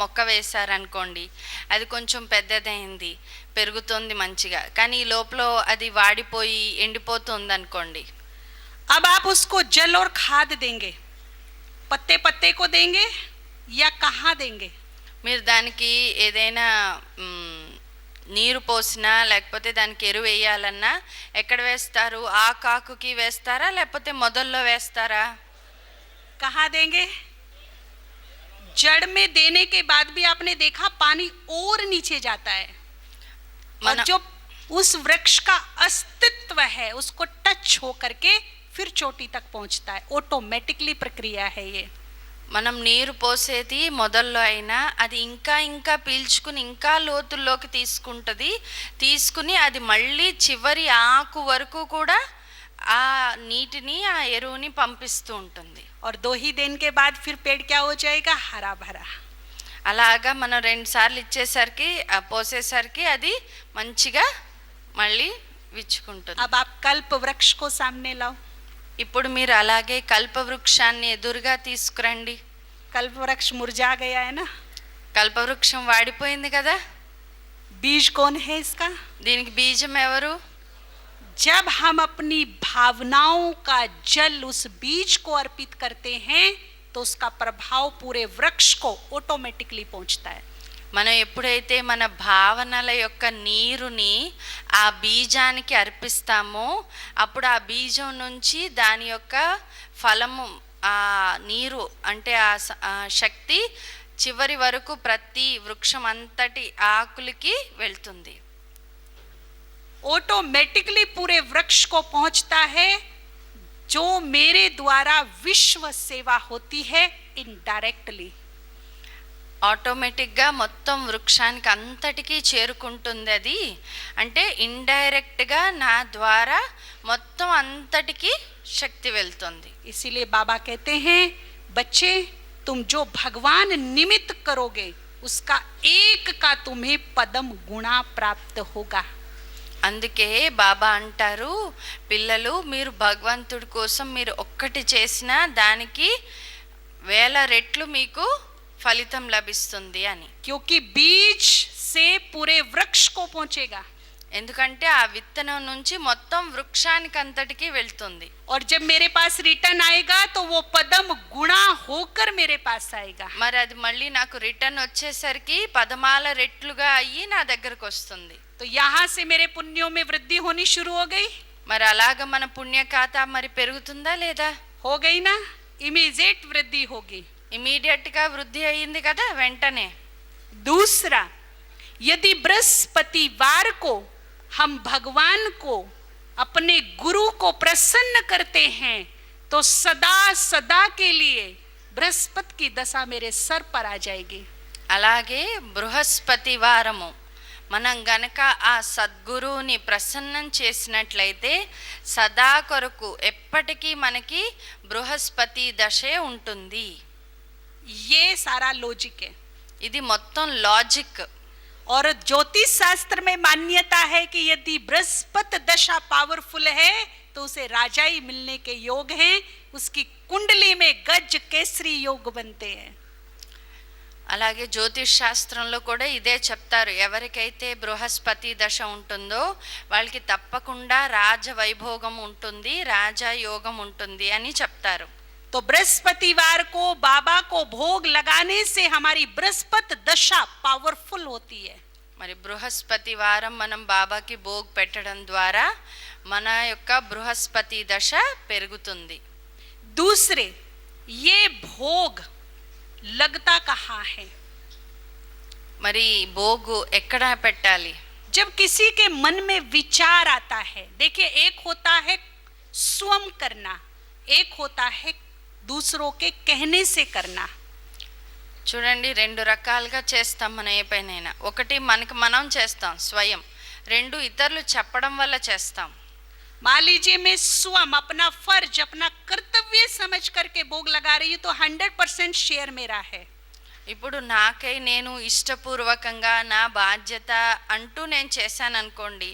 మొక్క వేశారనుకోండి, అది కొంచెం పెద్దదైంది, పెరుగుతుంది మంచిగా, కానీ ఈ లోపల అది వాడిపోయి ఎండిపోతుంది అనుకోండి. अब आप उसको जल और खाद देंगे, पत्ते पत्ते को देंगे या कहाँ देंगे? మీరు దానికి ఏదైనా నీరు పోసినా లేకపోతే దానికి ఎరువు వేయాలన్నా ఎక్కడ వేస్తారు? ఆకాకుకి వేస్తారా లేకపోతే మొదల్లో వేస్తారా? कहाँ देंगे? जड़ में देने के बाद भी आपने देखा पानी और नीचे जाता है, और जो उस वृक्ष का अस्तित्व है उसको टच हो करके फिर चोटी तक पहुंचता है. ऑटोमेटिकली प्रक्रिया है ये. మనం నీరు పోసేది మొదల్లో అయినా అది ఇంకా ఇంకా పీల్చుకుని ఇంకా లోతుల్లోకి తీసుకుని అది మళ్ళీ చివరి ఆకు వరకు కూడా ఆ నీటిని ఆ ఎరువుని పంపిస్తూ ఉంటుంది. और 2 ही दिन के बाद फिर पेड़ क्या हो जाएगा? हरा भरा. అలాగా మనం 2 సార్లు ఇచ్చేసరికి పోసేసరికి అది మంచిగా మళ్ళీ విచ్చుకుంటుంది. अब आप कल्प वृक्ष को सामने लाओ. ఇప్పుడు మీరు అలాగే కల్పవృక్షాన్ని ఎదురుగా తీసుకురండి. कल्प वृक्ष मुरझा गया है ना, కల్పవృక్షం వాడిపోయింది కదా. बीज कौन है इसका? దీనికి బీజం ఎవరు? जब हम अपनी भावनाओं का जल उस बीज को अर्पित करते हैं तो उसका प्रभाव पूरे वृक्ष को ऑटोमेटिकली पहुंचता है. మనం ఎప్పుడైతే మన భావనల యొక్క నీరుని ఆ బీజానికి అర్పిస్తామో అప్పుడు ఆ బీజం నుంచి దాని యొక్క ఫలము, ఆ నీరు అంటే ఆ శక్తి చివరి వరకు ప్రతి వృక్షం అంతటి ఆకులకి వెళ్తుంది. ऑटोमेटिकली पूरे वृक्ष को पहुंचता है. जो मेरे द्वारा विश्व सेवा होती है इनडायरेक्टली, ఆటోమేటిక్గా మొత్తం వృక్షానికి అంతటికీ చేరుకుంటుంది. అది అంటే ఇండైరెక్ట్గా నా ద్వారా మొత్తం అంతటికి శక్తి వెళ్తుంది. इसीलिए बाबा कहते हैं, बच्चे तुम जो भगवान निमित्त करोगे उसका एक का तुम्हें पदम गुणा प्राप्त होगा. అందుకే బాబా అంటారు, పిల్లలు మీరు భగవంతుడి కోసం మీరు ఒక్కటి చేసినా దానికి 1000 రెట్లు మీకు ఫలితం లభిస్తుంది అని. क्योंकि बीज से पूरे वृक्ष को पहुंचेगा. ఎందుకంటే ఆ విత్తనం నుంచి మొత్తం వృక్షానికి అంతటికి వెళ్తుంది. और जब मेरे पास रिटर्न आएगा तो वो पदम गुणा होकर मेरे पास आएगा. మరి అది మళ్ళీ నాకు రిటర్న్ వచ్చేసరికి పదమాల రెట్లుగా అయ్యి నా దగ్గరకు వస్తుంది. तो यहाँ से मेरे पुण्यों में वृद्धि होनी शुरू हो गई. మరి అలాగ మన పుణ్య ఖాతా మరి పెరుగుతుందా లేదా? हो गई ना, इमीडिएट वृद्धि होगी. ఇమీడియట్ గా వృద్ధి అయ్యింది కదా వెంటనే. दूसरा, यदि बृहस्पतिवार को हम भगवान को अपने गुरु को प्रसन्न करते हैं तो सदा सदा के लिए बृहस्पति की दशा मेरे सर पर आ जाएगी. అలాగే బృహస్పతివారము మనం గనక ఆ సద్గురువుని ప్రసన్నం చేసినట్లయితే సదా కొరకు ఎప్పటికీ మనకి బృహస్పతి దశే ఉంటుంది. ये सारा लॉजिक है. ఇది మొత్తం లాజిక్. और ज्योतिष शास्त्र में मान्यता है कि यदि बृहस्पति दशा पावरफुल है तो उसे राजाई मिलने के योग हैं. उसकी कुंडली में गज केसरी योग बनते हैं. అలాగే జ్యోతిష్ శాస్త్రంలో కూడా ఇదే చెప్తారు, ఎవరికైతే బృహస్పతి దశ ఉంటుందో వాళ్ళకి తప్పకుండా రాజవైభోగం ఉంటుంది, రాజయోగం ఉంటుంది అని చెప్తారు. तो बृहस्पतिवार को बाबा को भोग लगाने से हमारी बृहस्पति दशा पावरफुल होती है. మరి బృహస్పతివారం మనం బాబాకి భోగ్ పెట్టడం ద్వారా మన యొక్క బృహస్పతి దశ పెరుగుతుంది. दूसरे, ये भोग लगता कहाँ है? మరి భోగు ఎక్కడ పెట్టాలి? जब किसी के मन में विचार आता है, देखिए एक होता है स्वयं करना, एक होता है दूसरों के कहने से करना. చూడండి, 2 రకాలుగా చేస్తాం మనం ఏ పైనైనా. ఒకటి మనకి మనం చేస్తాం స్వయం, 2 ఇతరులు చెప్పడం వల్ల చేస్తాం. मान लीजिए मैं स्वयं अपना फर्ज अपना कर्तव्य समझ करके भोग लगा रही हूँ तो 100% शेयर मेरा है. ఇప్పుడు నాకై నేను ఇష్టపూర్వకంగా నా బాధ్యత అంటూ నేను చేశాను అనుకోండి,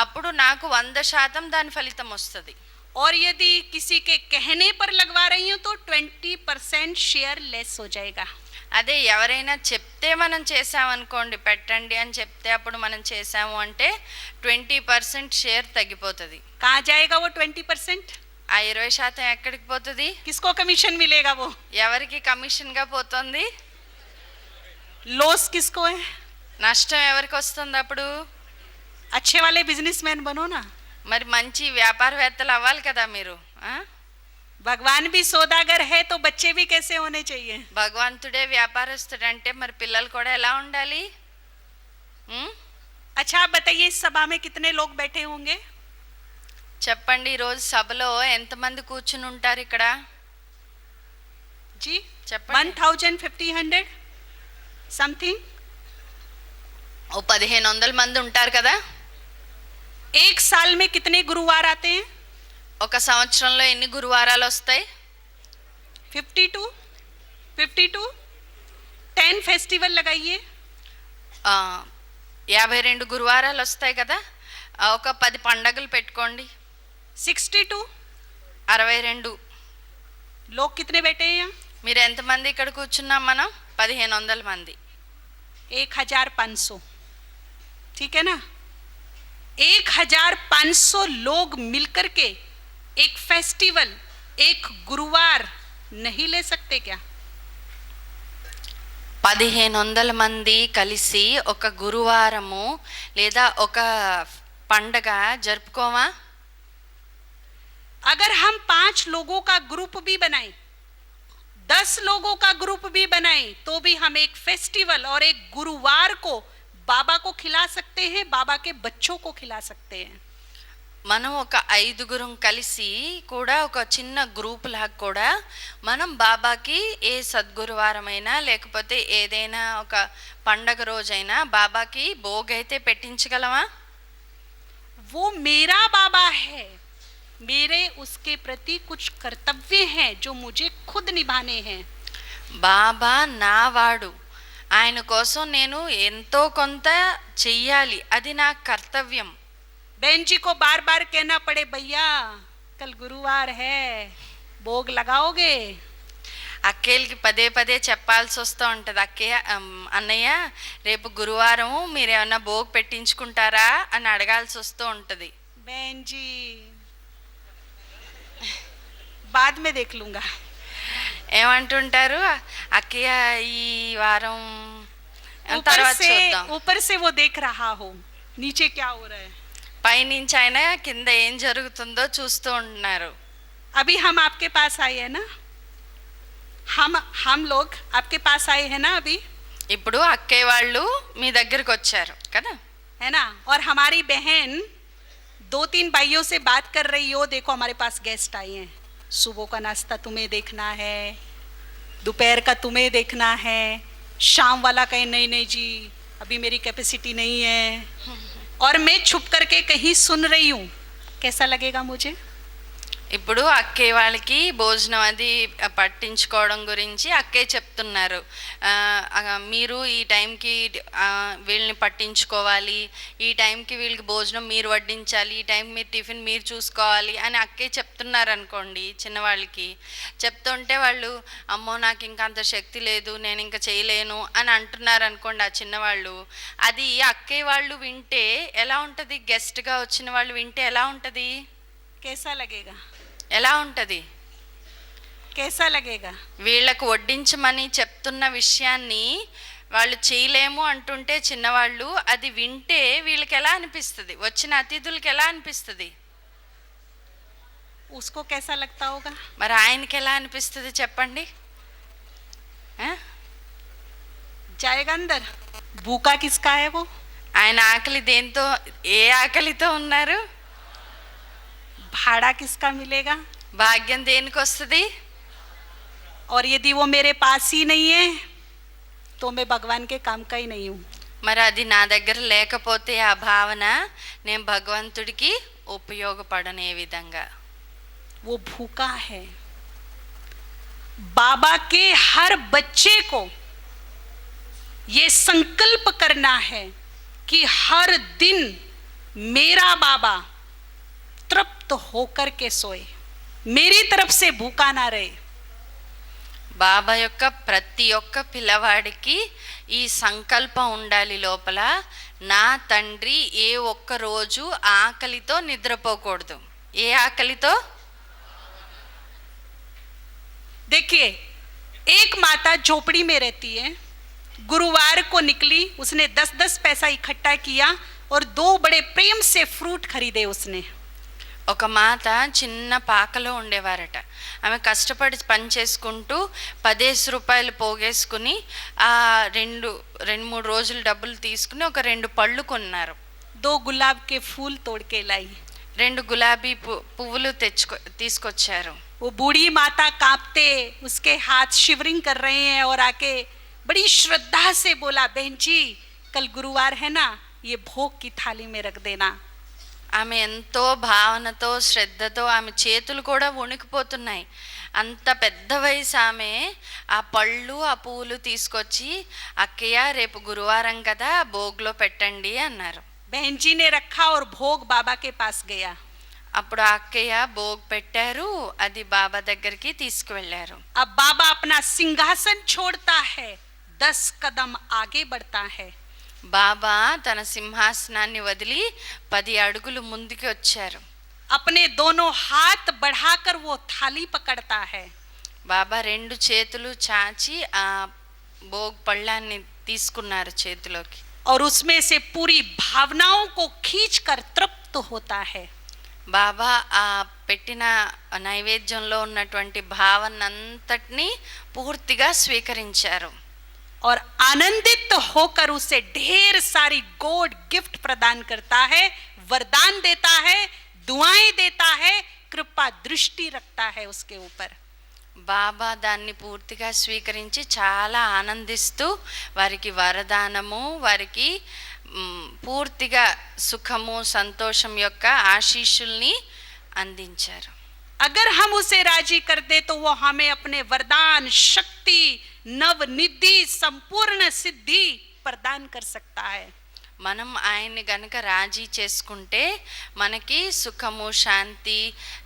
అప్పుడు నాకు 100% దాని ఫలితం వస్తుంది. और यदि किसी के कहने पर लगवा रही हूँ तो 20% शेयर लेस हो जाएगा. అదే ఎవరైనా చెప్తే మనం చేసామనుకోండి, పెట్టండి అని చెప్తే అప్పుడు మనం చేసాము అంటే 20% షేర్ తగ్గిపోతుంది. कहाँ जाएगा वो 20%? ఆ 20% ఎక్కడికి పోతుంది? किसको कमीशन मिलेगा वो? ఎవరికి కమిషన్గా పోతుంది? लॉस किसको है? నష్టం ఎవరికి వస్తుంది అప్పుడు? अच्छे वाले बिजनेसमैन बनो ना. మరి మంచి వ్యాపారవేత్తలు అవ్వాలి కదా మీరు. भगवान भी सौदागर है तो बच्चे भी कैसे होने चाहिए? భగవంతుడే వ్యాపారస్తుడు అంటే మరి పిల్లలు కూడా ఎలా ఉండాలి? अच्छा आप बताइए इस सभा में कितने लोग बैठे होंगे? చెప్పండి, ఈరోజు సభలో ఎంతమంది కూర్చుని ఉంటారు ఇక్కడ? जी చెప్పండి. 1500 समथिंग. ఓ 1500 మంది ఉంటారు కదా. एक साल में कितने गुरुवार आते हैं? ఒక సంవత్సరంలో ఎన్ని గురువారాలు వస్తాయి? 52 10 फेस्टिवल लगाइए. 52 గురువారాలు వస్తాయి కదా. ఒక 10 పండగలు పెట్టుకోండి. 62 62. लोग कितने बैठे हैं यहाँ? మీరు ఎంతమంది ఇక్కడ కూర్చున్నాం మనం? 1500 మంది. 1500. ठीक है ना? 1500 लोग मिलकर के एक फेस्टिवल, एक गुरुवार नहीं ले सकते क्या? 1500 మంది కలిసి ఒక గురువారము లేదా ఒక పండగ జరుపుకోమా? अगर हम 5 लोगों का ग्रुप भी बनाएं, 10 लोगों का ग्रुप भी बनाएं, तो भी हम एक फेस्टिवल और एक गुरुवार को बाबा को खिला सकते हैं, बाबा के बच्चों को खिला सकते हैं. మనం ఒక 5గురం కలిసి కూడా ఒక చిన్న గ్రూప్ లాగా కూడా మనం బాబాకి ఏ సద్గురువారమైనా లేకపోతే ఏదైనా ఒక పండగ రోజైనా బాబాకి భోగైతే పెట్టించగలమా? वो मेरा बाबा है, मेरे उसके प्रति कुछ कर्तव्य हैं जो मुझे खुद निभाने हैं. బాబా నావాడు, ఆయన కోసం నేను ఎంతో కొంత చెయ్యాలి, అది నా కర్తవ్యం. बहन जी को बार बार कहना पड़े, भैया कल गुरुवार है, भोग लगाओगे? అక్కేళ్ళకి పదే పదే చెప్పాల్సి వస్తూ ఉంటుంది, అక్కయ్య అన్నయ్య రేపు గురువారం మీరు ఏమన్నా భోగ్ పెట్టించుకుంటారా అని అడగాల్సి వస్తూ ఉంటుంది. बहन जी बाद में देख लूंगा. ఏమంటుంటారు, అక్కయ్య ఈ వారం తర్వాత చూద్దాం. ऊपर से वो देख रहा हो नीचे क्या हो रहा है. పైనుంచి ఆయన కింద ఏం జరుగుతుందో చూస్తూ ఉంటున్నారు. अभी हम आपके पास आए हैं ना, हम लोग आपके पास आए हैं ना अभी. ఇప్పుడు అక్కయ్య వాళ్ళు మీ దగ్గరికి వచ్చారు కదా, है ना. और हमारी बहन 2-3 भाइयों से बात कर रही हो, देखो हमारे पास गेस्ट आए हैं, सुबह का नाश्ता तुम्हें देखना है, दोपहर का तुम्हें देखना है, शाम वाला कहे नहीं नहीं जी अभी मेरी कैपेसिटी नहीं है, और मैं छुप करके कहीं सुन रही हूँ. कैसा लगेगा मुझे? ఇప్పుడు అక్కయ్య వాళ్ళకి భోజనం అది పట్టించుకోవడం గురించి అక్కయ్య చెప్తున్నారు. మీరు ఈ టైంకి వీళ్ళని పట్టించుకోవాలి, ఈ టైంకి వీళ్ళకి భోజనం మీరు వడ్డించాలి, ఈ టైంకి మీరు టిఫిన్ మీరు చూసుకోవాలి అని అక్కయ్య చెప్తున్నారు అనుకోండి. చిన్నవాళ్ళకి చెప్తుంటే వాళ్ళు అమ్మో నాకు ఇంకా అంత శక్తి లేదు, నేను ఇంకా చేయలేను అని అంటున్నారు అనుకోండి ఆ చిన్నవాళ్ళు. అది అక్కయ్య వాళ్ళు వింటే ఎలా ఉంటుంది? గెస్ట్గా వచ్చిన వాళ్ళు వింటే ఎలా ఉంటుంది? कैसा लगेगा? ఎలా ఉంటుంది? कैसा लगेगा? వీళ్ళకు వడ్డించమని చెప్తున్న విషయాన్ని వాళ్ళు చేయలేము అంటుంటే చిన్నవాళ్ళు అది వింటే వీళ్ళకి ఎలా అనిపిస్తుంది? వచ్చిన అతిథులకి ఎలా అనిపిస్తుంది? उसको कैसा लगता होगा? మరి ఆయనకి ఎలా అనిపిస్తుంది చెప్పండి? जाएगा अंदर. भूखा किसका है वो? ఆయన ఆకలి దేంతో, ఏ ఆకలితో ఉన్నారు? भाड़ा किसका मिलेगा? భాగ్యం దేనికి వస్తుంది? और यदि वो मेरे पास ही नहीं है तो मैं भगवान के काम का ही नहीं हूँ. మరి అది నా దగ్గర లేకపోతే ఆ భావన నేను భగవంతుడికి ఉపయోగపడనే విధంగా. वो भूखा है. बाबा के हर बच्चे को ये संकल्प करना है कि हर दिन मेरा बाबा तृप्त होकर के सोए, मेरी तरफ से भूखा ना रहे. బాబా యొక్క ప్రతి ఒక్క పిల్లవాడికి ఈ సంకల్పం ఉండాలి లోపల, నా తండ్రి ఏ ఒక్క రోజు ఆకలితో నిద్రపోకూడదు. ఏ ఆకలితో? देखिए, एक माता झोपड़ी में रहती है, गुरुवार को निकली, उसने 10-10 पैसा इकट्ठा किया और 2 बड़े प्रेम से फ्रूट खरीदे उसने। ఒక మాత చిన్న పాకలో ఉండేవారట. ఆమె కష్టపడి పని చేసుకుంటూ 10 రూపాయలు పోగేసుకుని ఆ 2-3 రోజులు డబ్బులు తీసుకుని ఒక 2 పళ్ళు కొన్నారు. 2 गुलाब के फूल तोड़ के लाई। 2 గులాబీ పువ్వులు తీసుకొచ్చారు. वो बूढ़ी माता कांपते, उसके हाथ शिवरिंग कर रहे हैं और आके बड़ी श्रद्धा से बोला, बहन जी कल गुरुवार है ना, ये भोग की थाली में रख देना। ఆమె ఎంతో భావనతో శ్రద్ధతో ఆమె చేతులు కూడా వణికిపోతున్నాయి. అంత పెద్ద వయసు ఆమె ఆ పళ్ళు ఆ పువ్వులు తీసుకొచ్చి, అక్కయ్య రేపు గురువారం కదా భోగ్లో పెట్టండి అన్నారు. बहन जी ने रखा और भोग बाबा के पास गया। అప్పుడు ఆ అక్కయ్య భోగ్ పెట్టారు, అది బాబా దగ్గరికి తీసుకువెళ్ళారు. अब बाबा अपना सिंहासन छोड़ता है, 10 कदम आगे बढ़ता है। బాబా తన సింహాసనాన్ని వదిలి 10 అడుగులు ముందుకు వచ్చారు. अपने दोनों हाथ बढ़ाकर वो थाली पकड़ता है। బాబా 2 చేతులు చాచి ఆ భోగ్ పళ్ళాన్ని తీసుకున్నారు చేతిలోకి. और उसमें से पूरी भावनाओं को खींचकर तृप्त होता है। బాబా ఆ పెట్టిన నైవేద్యంలో ఉన్నటువంటి భావనంతటిని పూర్తిగా స్వీకరించారు. और आनंदित होकर उसे ढेर सारी गोड गिफ्ट प्रदान करता है, वरदान देता है, दुआएं देता है, कृपा दृष्टि रखता है उसके ऊपर। బాబా దాన్ని పూర్తిగా స్వీకరించి చాలా ఆనందిస్తూ వారికి వరదానము, వారికి పూర్తిగా సుఖము సంతోషం యొక్క ఆశీస్సుల్ని అందించారు. अगर हम उसे राजी कर दे तो वो हमें अपने वरदान, शक्ति, नवनिधि, संपूर्ण सिद्धि प्रदान कर सकता है। మనం ఆయన్ని గనుక రాజీ చేసుకుంటే మనకి సుఖము, శాంతి,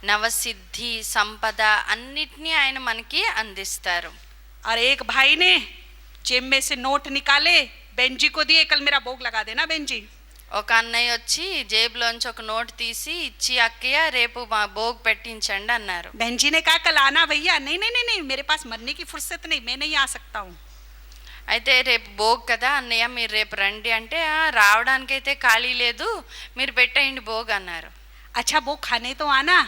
నవసిద్ధి, సంపద అన్నిటినీ ఆయన మనకి అందిస్తారు. और एक भाई ने जेब में से नोट निकाले, बहन जी को दिए, कल मेरा भोग लगा देना बहन जी। ఒక అన్నయ్య వచ్చి జేబులోంచి ఒక నోట్ తీసి ఇచ్చి, అక్కయ్య రేపు మా భోగ్ పెట్టించండి అన్నారు. बहन जी ने कहा कल आना भैया। नहीं नहीं नहीं नहीं, मेरे पास मरने की फुर्सत नहीं, मैं नहीं आ सकता हूँ। అయితే రేపు భోగ్ కదా అన్నయ్య, మీరు రేపు రండి అంటే, రావడానికైతే ఖాళీ లేదు, మీరు పెట్టేయండి భోగ్ అన్నారు. अच्छा भोग खाने तो आना,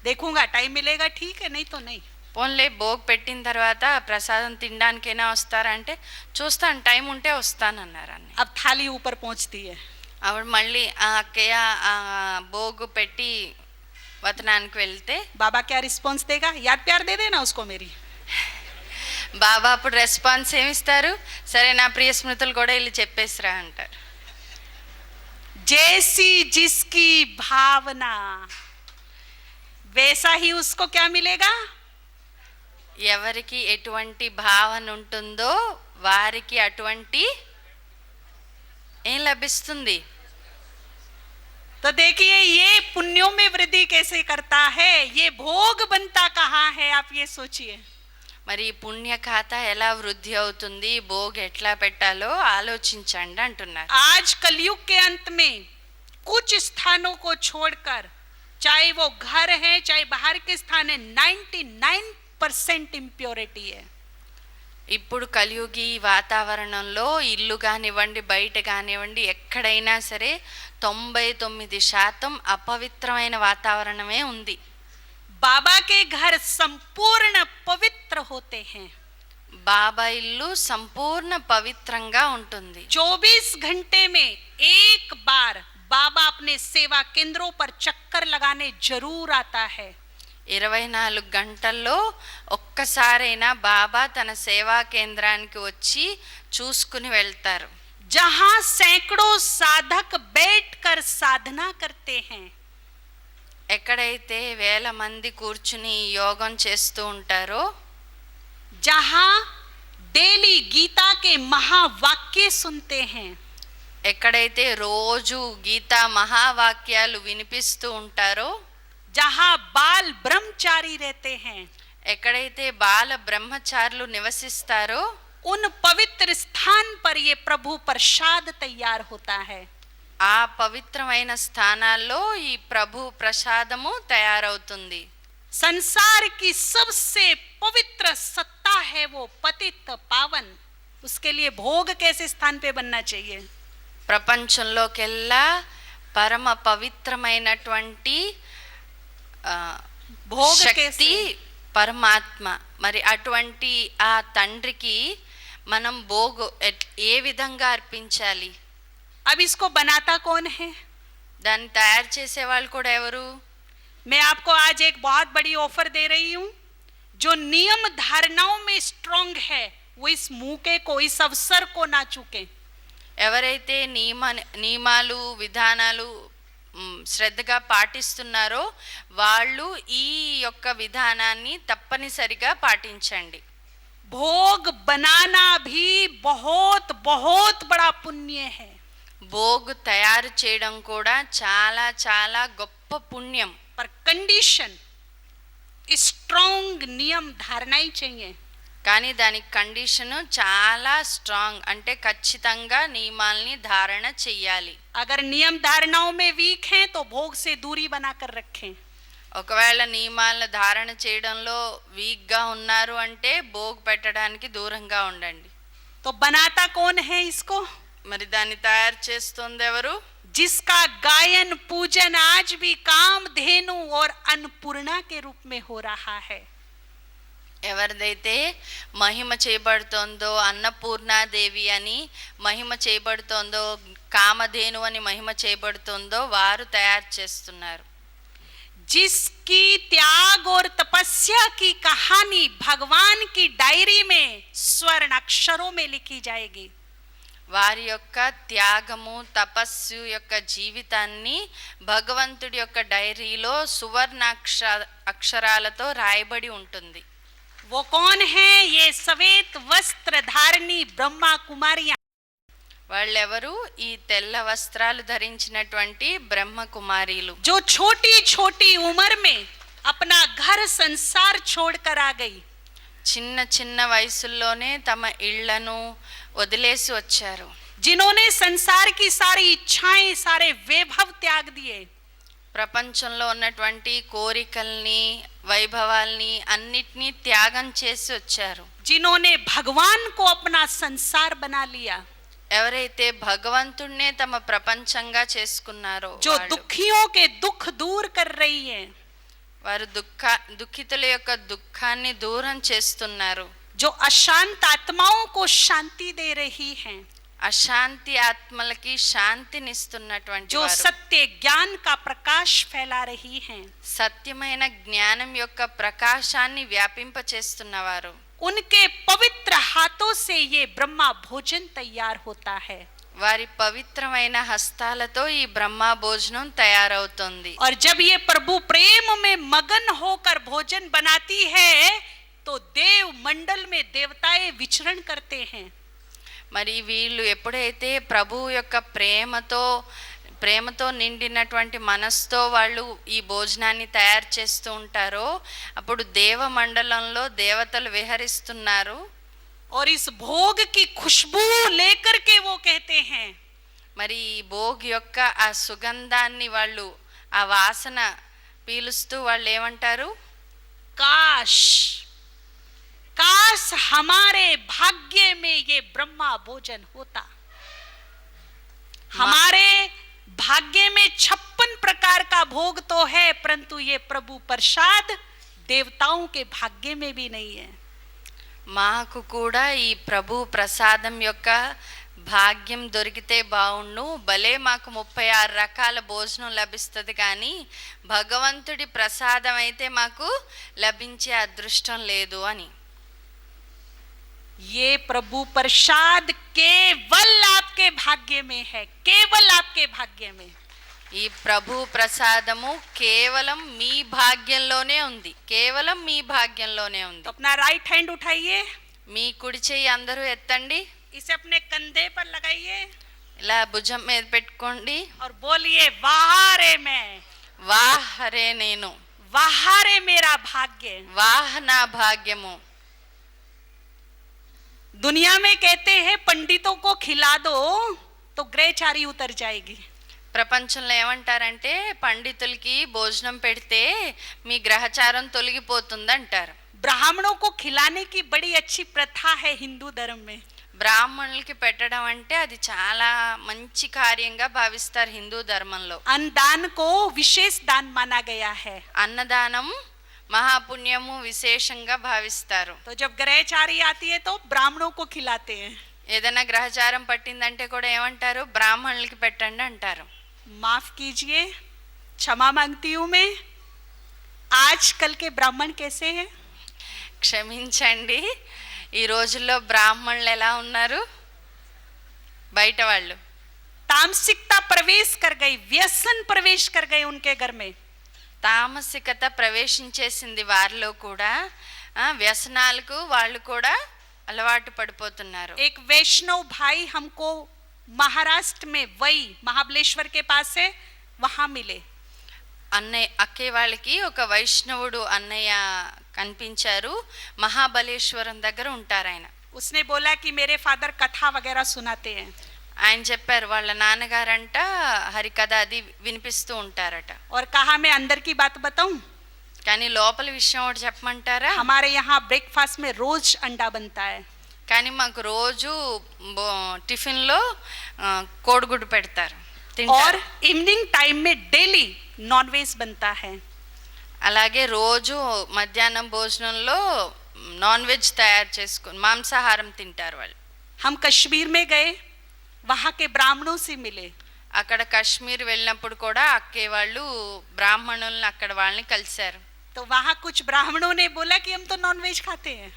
देखूंगा टाइम मिलेगा ठीक है, नहीं तो नहीं। పోన్లే భోగ్ పెట్టిన తర్వాత ప్రసాదం తినడానికైనా వస్తారంటే, చూస్తాను టైం ఉంటే వస్తానన్నారు అన్నయ్య. अब थाली ऊपर पहुंचती है। ఆవిడ మళ్ళీ ఆ అక్కయ్య ఆ భోగు పెట్టి వతనానికి వెళ్తే बाबा क्या रिस्पॉन्स देगा? याद प्यार दे देना उसको मेरी। బాబా అప్పుడు రెస్పాన్స్ ఏమిస్తారు? సరే నా ప్రియ స్మృతులు కూడా వెళ్ళి చెప్పేసిరా అంటారు. जैसी जिसकी भावना वैसा ही उसको क्या मिलेगा? ఎవరికి ఎటువంటి భావన ఉంటుందో వారికి అటువంటి ఏం లభిస్తుంది. तो देखिए ये पुण्यों में वृद्धि कैसे करता है, ये भोग बनता कहाँ है, आप ये सोचिए। మరి ఈ పుణ్య ఖాతా ఎలా వృద్ధి అవుతుంది, భోగ్ ఎట్లా పెట్టాలో ఆలోచించండి అంటున్నారు. आज कलयुग के अंत में कुछ स्थानों को छोड़कर, चाहे वो घर है चाहे बाहर के स्थान है, 99% इंप्योरिटी है। ఇప్పుడు కలియుగి వాతావరణంలో ఇల్లు కానివ్వండి, బయట కానివ్వండి, ఎక్కడైనా సరే 99% అపవిత్రమైన వాతావరణమే ఉంది. बाबा के घर संपूर्ण पवित्र होते हैं। బాబా ఇల్లు సంపూర్ణ పవిత్రంగా ఉంటుంది. 24 घंटे में एक बार बाबा अपने सेवा केंद्रों पर चक्कर लगाने जरूर आता है। 24 గంటల్లో ఒక్కసారైనా బాబా తన సేవా కేంద్రానికి వచ్చి చూసుకుని వెళ్తారు. जहां सैकड़ों साधक बैठकर साधना करते हैं, ఎక్కడైతే వేల మంది కూర్చుని యోగం చేస్తూ ఉంటారో, जहां डेली गीता के महावाक्य सुनते हैं, ఎక్కడైతే రోజు గీతా మహావాక్యాలు వినిపిస్తూ ఉంటారో, जहां बाल ब्रह्मचारी रहते हैं, ఎక్కడైతే బాల బ్రహ్మచారులు నివసిస్తారో उन पवित्र स्थान पर ये प्रभु प्रसाद तैयार होता है। ఆ పవిత్రమైన స్థానాల్లో ఈ ప్రభు ప్రసాదము తయారవుతుంది. संसार की सबसे पवित्र सत्ता है वो पतित पावन, उसके लिए भोग कैसे स्थान पे बनना चाहिए? ప్రపంచంలోకెల్లా పరమ పవిత్రమైనటువంటి భోగ శక్తి పరమాత్మ. మరి అటువంటి ఆ తండ్రికి మనం భోగు ఏ విధంగా అర్పించాలి? अब इसको बनाता कौन है? దాన్ని తయారు చేసే వాళ్ళు కూడా ఎవరు? मैं आपको आज एक बहुत बड़ी ऑफर दे रही हूं। जो नियम धारणाओं में स्ट्रांग है वो इस मौके को, इस अवसर को ना चूके। ఎవరైతే నియమాలు విధానాలు శ్రద్ధగా పాటిస్తున్నారో వాళ్ళు ఈ యొక్క విధానాన్ని తప్పనిసరిగా పాటించండి. भोग बनाना भी बहुत बहुत बड़ा पुण्य है। భోగ్ తయారు చేయడం కూడా చాలా చాలా గొప్ప పుణ్యం. पर कंडीशन स्ट्रांग नियम धारणाएं चाहिए। కానీ దానికి కండిషను చాలా స్ట్రాంగ్, అంటే ఖచ్చితంగా నియమాల్ని ధారణ చెయ్యాలి. अगर नियम धारणाओं में वीक हैं तो भोग से दूरी बनाकर रखें। ఒకవేళ నియమాలను ధారణ చేయడంలో వీక్గా ఉన్నారు అంటే భోగ్ పెట్టడానికి దూరంగా ఉండండి. तो बनाता कौन है इसको? మరి దాన్ని తయారు చేస్తుంది ఎవరు? जिसका गायन पूजन आज भी कामधेनु और अन्नपूर्णा के रूप में हो रहा है। ఎవరిదైతే మహిమ చేయబడుతోందో, అన్నపూర్ణాదేవి అని మహిమ చేయబడుతోందో, కామధేను అని మహిమ చేయబడుతోందో వారు తయారు చేస్తున్నారు. जिसकी त्याग और तपस्या की कहानी भगवान की डायरी में स्वर्ण अक्षरों में लिखी जाएगी। వారి యొక్క త్యాగము తపస్సు యొక్క జీవితాన్ని భగవంతుడి యొక్క డైరీలో సువర్ణ అక్షరాలతో రాయబడి ఉంటుంది. वो कौन है? ये श्वेत वस्त्र धारणी ब्रह्मा कुमारियां। వాళ్ళెవరు? ఈ తెల్ల వస్త్రాలు ధరించినటువంటి బ్రహ్మ కుమారీలు. जो छोटी छोटी उम्र में अपना घर संसार छोड़कर आ गई। చిన్న చిన్న వయసుల్లోనే తమ ఇళ్లను వదిలేసి వచ్చారు. जिन्होंने संसार की सारी इच्छाएं, सारे वैभव त्याग दिए। ప్రపంచంలో ఉన్నటువంటి కోరికల్ని వైభవాల్ని అన్నిటినీ త్యాగం చేసి వచ్చారు. जिन्होंने भगवान को अपना संसार बना लिया। ఎవరైతే భగవంతుణ్ణే తమ ప్రపంచంగా చేసుకున్నారో, जो दुखियों के दुख दूर कर रही है। వారు దుఃఖితుల యొక్క దుఃఖాన్ని దూరం చేస్తున్నారు. जो अशांत आत्माओं को शांति दे रही हैं। అశాంతి ఆత్మలకి శాంతినిస్తున్నటువంటి जो వారు. सत्य ज्ञान का प्रकाश फैला रही हैं। సత్యమైన జ్ఞానం యొక్క ప్రకాశాన్ని వ్యాపింపచేస్తున్నవారు. उनके पवित्र हाथों से ये ब्रह्मा भोजन तैयार होता है। వారి పవిత్రమైన హస్తాలతో ఈ బ్రహ్మ భోజనం తయారవుతుంది. और जब ये प्रभु प्रेम में मगन होकर भोजन बनाती है तो देव मंडल में देवताएं विचरण करते हैं। మరి వీళ్ళు ఎప్పుడైతే ప్రభువు యొక్క ప్రేమతో నిండినటువంటి మనసుతో వాళ్ళు ఈ భోజనాన్ని తయారు చేస్తూ ఉంటారో అప్పుడు దేవ మండలంలో దేవతలు విహరిస్తున్నారు. और इस भोग की खुशबू लेकर के वो कहते हैं, మరి ఈ భోగ్ యొక్క ఆ సుగంధాన్ని వాళ్ళు ఆ వాసన పీలుస్తూ వాళ్ళు ఏమంటారు? काश काश हमारे भाग्य में ये ब्रह्मा भोजन होता। हमारे भाग्य में 56 प्रकार का भोग तो है, परंतु ये प्रभु प्रसाद देवताओं के भाग्य में भी नहीं है। మాకు కూడా ఈ ప్రభు ప్రసాదం యొక్క భాగ్యం దొరికితే బావుండు, భలే మాకు 36 రకాల భోజనం లభిస్తుంది, కానీ భగవంతుడి ప్రసాదం అయితే మాకు లభించే అదృష్టం లేదు అని. ये प्रभु प्रसाद केवल आपके भाग्य में है, केवल आपके भाग्य में। ఈ ప్రభు ప్రసాదము కేవలం మీ భాగ్యంలోనే ఉంది, కేవలం మీ భాగ్యంలోనే ఉంది. तो अपना राइट हैंड उठाइए, మీ కుడి చెయ్యి అందరూ ఎత్తండి, इसे अपने कंधे पर लगाइए ఇలా భుజం మీద పెట్టుకోండి. और बोलिए वाह रे मैं, వాహ్ హరే నేను, वाह रे मेरा भाग्य। వాహ నా భాగ్యము. दुनिया में कहते हैं पंडितों को खिला दो तो ग्रहचारी उतर जाएगी। ప్రపంచంలో ఏమంటారంటే పండితులకి భోజనం పెడితే మీ గ్రహచారం తొలగిపోతుంది అంటారు. ब्राह्मणों को खिलाने की बड़ी अच्छी प्रथा है हिंदू धर्म में। బ్రాహ్మణులకి పెట్టడం అంటే అది చాలా మంచి కార్యంగా భావిస్తారు హిందూ ధర్మంలో. अन्नदान को विशेष दान माना गया है। అన్నదానం మహాపుణ్యము విశేషంగా భావిస్తారు. तो जब ग्रहचारी आती है तो ब्राह्मणों को खिलाते हैं। ఏదైనా గ్రహచారం పట్టిందంటే కూడా ఏమంటారు, బ్రాహ్మణులకి పెట్టండి అంటారు. माफ कीजिए, क्षमा मांगती हूं मैं, आजकल के ब्राह्मण कैसे हैं? క్షమించండి, ఈ రోజుల్లో బ్రాహ్మణులు ఎలా ఉన్నారు? బయట వాళ్ళు तामसिकता प्रवेश कर गई, व्यसन प्रवेश कर गए उनके घर में। తామసికత ప్రవేశించేసింది వారిలో కూడా. వ్యసనాలకు వాళ్ళు కూడా అలవాటు పడిపోతున్నారు. एक वैष्णव भाई हमको महाराष्ट्र में वही महाबलेश्वर के पास है, वहां मिले। అన్నయ్య అక్కే వాళ్ళకి ఒక వైష్ణవుడు అన్నయ్య కనిపించారు. మహాబలేశ్వరం దగ్గర ఉంటారు ఆయన. उसने बोला कि मेरे फादर कथा वगैरह सुनाते हैं। ఆయన చెప్పారు వాళ్ళ నాన్నగారంట హరికథ అది వినిపిస్తూ ఉంటారట. और कहा मैं अंदर की बात बताऊं, కానీ లోపల విషయం ఒకటి చెప్పమంటారా? हमारे यहाँ ब्रेकफास्ट में रोज अंडा बनता है। కానీ మాకు రోజు టిఫిన్లో కోడిగుడ్డు పెడతారు, और తింటారు. इवनिंग टाइम में डेली नॉनवेज बनता है। అలాగే రోజు మధ్యాహ్నం భోజనంలో నాన్ వెజ్ తయారు చేసుకుని మాంసాహారం తింటారు వాళ్ళు. हम कश्मीर में गए, वहाँ के ब्राह्मणों से मिले। అక్కడ కాశ్మీర్ వెళ్ళినప్పుడు కూడా అక్కే వాళ్ళు బ్రాహ్మణుల్ని అక్కడ వాళ్ళని కలిశారు. तो वहाँ कुछ ब्राह्मणों ने बोला कि हम तो नॉनवेज खाते हैं,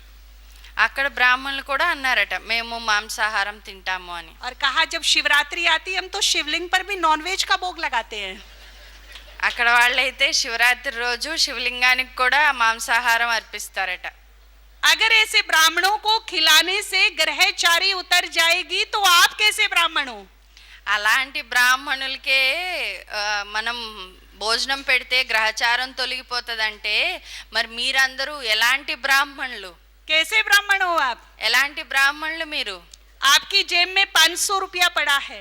అక్కడ బ్రాహ్మణులు కూడా అన్నారట మేము మాంసాహారం తింటాము అని. और कहा जब शिवरात्रि आती हम तो शिवलिंग पर भी नॉनवेज का भोग लगाते हैं। అక్కడ వాళ్ళైతే శివరాత్రి రోజు శివలింగానికి కూడా మాంసాహారం అర్పిస్తారట. अगर ऐसे ब्राह्मणों को खिलाने से ग्रहचारी उतर जाएगी तो आप कैसे ब्राह्मण हो? అలాంటి బ్రాహ్మణులకే మనం భోజనం పెడితే గ్రహచారం తొలగిపోతుందంటే మరి మీరందరూ ఎలాంటి బ్రాహ్మణులు? कैसे ब्राह्मण हो आप? ఎలాంటి బ్రాహ్మణులు మీరు? आपकी जेब में 500 रुपया पड़ा है,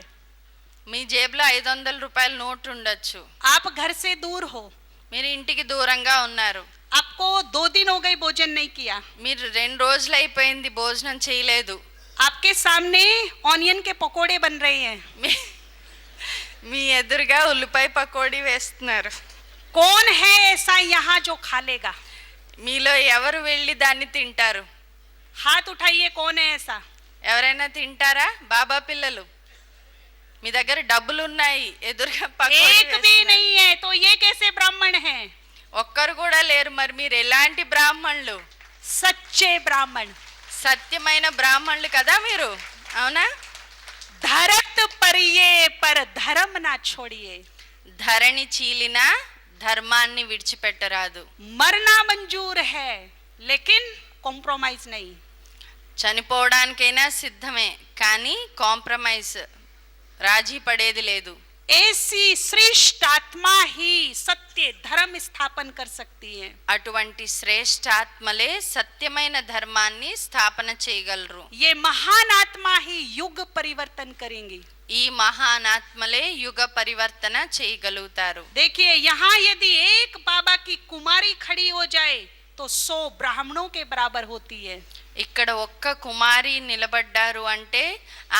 మీ జేబులో 500 రూపాయల నోటు ఉండొచ్చు. आप घर से दूर हो, మీరు ఇంటికి దూరంగా ఉన్నారు. आपको 2 दिन हो गए भोजन नहीं किया, మీరు 2 రోజులు అయిపోయింది భోజనం చేయలేదు. आपके सामने ऑनियन के पकोड़े बन रहे हैं, మీ ఎదురుగా ఉల్లిపాయ పకోడీ వేస్తున్నారు. कौन है ऐसा यहाँ जो खा लेगा? మీలో ఎవరు వెళ్ళి దాన్ని తింటారు? हाथ उठाइए, कौन है ऐसा? ఎవరైనా తింటారా? బాబా పిల్లలు మీ దగ్గర డబ్బులు ఉన్నాయి, ఎదురుగా పకోడీ एक भी వేస్తున్నారు. नहीं है, तो ये कैसे ब्राह्मण है? ఒక్కరు కూడా లేరు. మరి మీరు ఎలాంటి బ్రాహ్మణులు? सच्चे ब्राह्मण। సత్యమైన బ్రాహ్మణులు కదా మీరు, అవునా? धरत परिये पर धर्म ना छोड़िए, ధరణి చీలిన ధర్మాన్ని విడిచిపెట్టరాదు. मरना मंजूर है लेकिन कॉम्प्रोमाइज नहीं। చనిపోవడానికైనా సిద్ధమే, కానీ కాంప్రమైజ్ రాజీ పడేది లేదు. ऐसी श्रेष्ठ आत्मा ही सत्य धर्म स्थापन कर सकती है। అటువంటి శ్రేష్ఠాత్మలే సత్యమైన ధర్మాన్ని స్థాపన చేయగలరు. ये महान आत्मा ही युग परिवर्तन करेंगी। ఈ మహానాత్మలే యుగ పరివర్తన చేయగలుగుతారు. देखिए, यहाँ यदि एक बाबा की कुमारी खड़ी हो जाए तो 100 ब्राह्मणों के बराबर होती है। ఇక్కడ ఒక్క కుమారి నిలబడ్డారు అంటే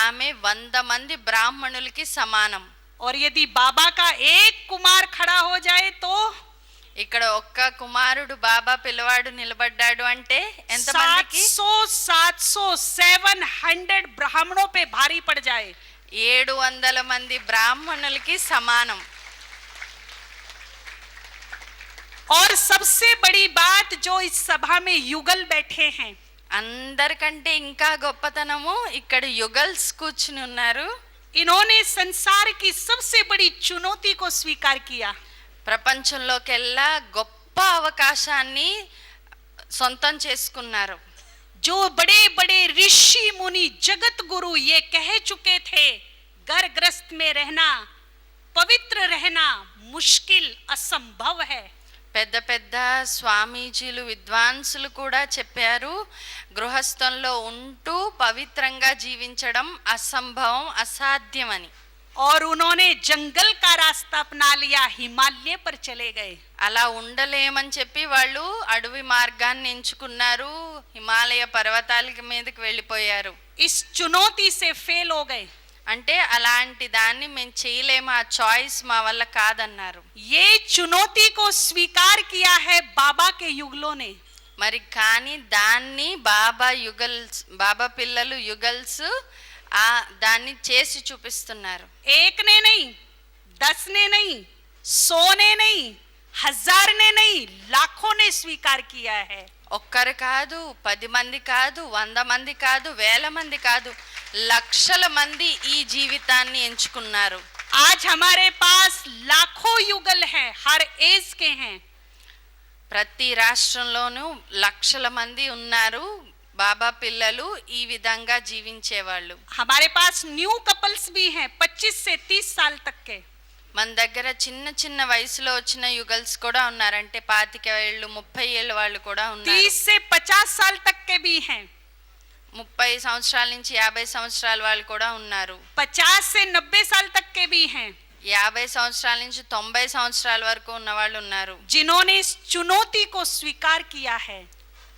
ఆమె 100 మంది బ్రాహ్మణులకి సమానం. और यदि बाबा का एक कुमार खड़ा हो जाए तो ఇక్కడ ఒక్క కుమారుడు బాబా పిల్లవాడు నిలబడ్డాడు అంటే ఎంతమందికి? 700 700 ब्राह्मणों पे भारी पड़ जाए। 700 మంది బ్రాహ్మణులకి సమానం. और सबसे बड़ी बात जो इस सभा में युगल बैठे हैं, అందరికంటే ఇంకా గొప్పతనము ఇక్కడ యుగల్స్ కూర్చుని ఉన్నారు. इन्होंने संसार की सबसे बड़ी चुनौती को स्वीकार किया। ప్రపంచంలోకెల్లా గొప్ప అవకాశాన్ని సొంతం చేసుకున్నారు. जो बड़े बड़े ऋषि मुनि जगत गुरु ये कह चुके थे, घर ग्रस्त में रहना, पवित्र रहना मुश्किल असंभव है। పెద్ద పెద్ద స్వామీజీలు విద్వాంసులు కూడా చెప్పారు, గృహస్థంలో ఉంటూ పవిత్రంగా జీవించడం అసంభవం, అసాధ్యమని. और उन्होंने जंगल का रास्ता अपना लिया, हिमालय पर चले गए. అలా ఉండలేమని చెప్పి వాళ్ళు అడవి మార్గాన్ని ఎంచుకున్నారు, హిమాలయ పర్వతాల మీదకి వెళ్ళిపోయారు. इस चुनौती से फेल हो गए. అంటే అలాంటి దాన్ని మేము చేయలేము, ఆ చాయిస్ మా వల్ల కాదన్నారు. ये चुनौती को स्वीकार किया है बाबा के युगलों ने. మరి కానీ దాన్ని బాబా పిల్లలు యుగల్స్ దాన్ని చేసి చూపిస్తున్నారు. एक ने नहीं, 10 ने नहीं, 100 ने नहीं, 1000 ने नहीं, लाखों ने स्वीकार किया है. ఒక్కరు కాదు, 10 మంది కాదు, 100 మంది కాదు, 1000 మంది కాదు, లక్షల మంది ఈ జీవితాన్ని ఎంచుకున్నారు. आज हमारे पास लाखों युगल हैं, हर एज के हैं. ప్రతి రాష్ట్రంలోనూ లక్షల మంది ఉన్నారు బాబా పిల్లలు ఈ విధంగా జీవించేవాళ్ళు. हमारे पास न्यू कपल्स भी हैं, 25 से 30 साल तक के. మన దగ్గర చిన్న చిన్న వయసులో వచ్చిన యుగల్స్ కూడా ఉన్నారు, అంటే 25 ఏళ్ళు 30 ఏళ్ళ వాళ్ళు కూడా ఉన్నారు. 30 से 50 साल तक के भी हैं. 30 సంవత్సరాల నుంచి 50 సంవత్సరాల వాళ్ళు కూడా ఉన్నారు. 50 से 90 साल तक के भी हैं. 50 సంవత్సరాల నుంచి 90 సంవత్సరాల వరకు ఉన్న వాళ్ళు ఉన్నారు. जिन्होंने इस चुनौती को स्वीकार किया है.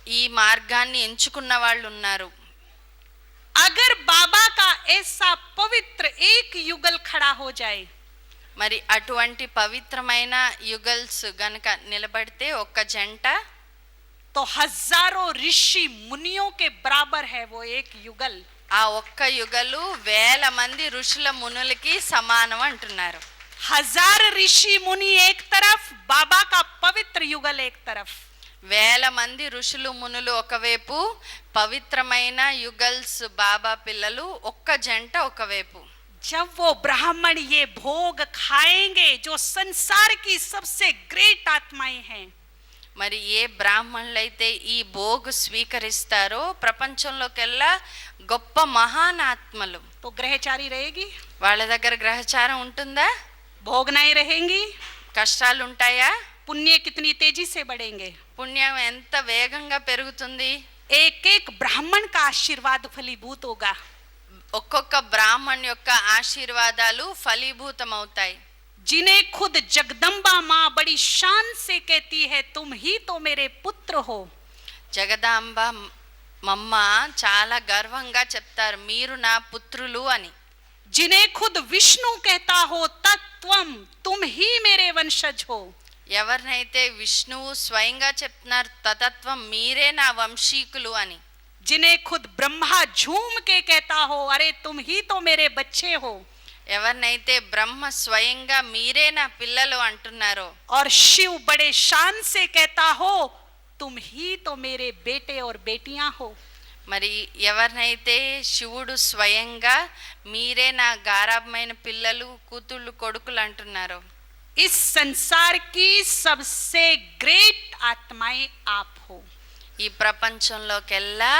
ఈ మార్గాన్ని ఎంచుకున్న వాళ్ళు ఉన్నారు. अगर बाबा का ऐसा पवित्र एक युगल खड़ा हो जाए, మరి అటువంటి పవిత్రమైన యుగల్స్ గనక నిలబడితే ఒక్క జంట, तो हजारों ऋषि मुनियों के बराबर है वो एक युगल. ఆ ఒక్క యుగలు 1000 మంది ఋషుల మునులకి సమానం అంటున్నారు. 1000 ऋषि मुनि एक तरफ, बाबा का पवित्र युगल एक तरफ. 1000 మంది ఋషులు మునులు ఒకవైపు, పవిత్రమైన యుగల్స్ బాబా పిల్లలు ఒక్క జంట ఒకవైపు. जब वो ब्राह्मण ये भोग खाएंगे, जो संसार की सबसे ग्रेट आत्माएं हैं, మరి ఏ బ్రాహ్మణులైతే ఈ భోగు స్వీకరిస్తారో ప్రపంచంలోకెల్లా గొప్ప మహానాత్మలు, तो ग्रहचारी रहेगी, వాళ్ళ దగ్గర గ్రహచారం ఉంటుందా? भोगनाएं रहेंगी, కష్టాలు ఉంటాయా? पुण्य कितनी तेजी से बढ़ेंगे. పుణ్యం ఎంత వేగంగా పెరుగుతుంది. एक एक ब्राह्मण का आशीर्वाद फलीभूत होगा. ఒక్కొక్క బ్రాహ్మణ్ యొక్క ఆశీర్వాదాలు ఫలీభూతం అవుతాయి. जिन्हें खुद जगदम्बा माँ बड़ी शान से कहती है, तुम ही तो मेरे पुत्र हो. జగదాంబ మమ్మ చాలా గర్వంగా చెప్తారు, మీరు నా పుత్రులు అని. जिन्हें खुद विष्णु कहता हो, तत्वम तुम ही मेरे वंशज हो. ఎవరినైతే విష్ణువు స్వయంగా చెప్తున్నారు, తతత్వం మీరే నా వంశీకులు అని. जिन्हें खुद ब्रह्मा झूम के कहता हो, अरे तुम ही तो मेरे बच्चे हो. ఎవరినైతే బ్రహ్మ స్వయంగా మీరే నా పిల్లలు అంటున్నారో, और शिव बड़े शान से कहता हो, तुम ही तो मेरे बेटे और बेटियां हो. మరి ఎవరినైతే శివుడు స్వయంగా మీరే నా గారాబమైన పిల్లలు, కూతుళ్ళు, కొడుకులు అంటున్నారో, इस संसार की सबसे ग्रेट आत्माएं आप हो. ఈ ప్రపంచంలోకెల్లా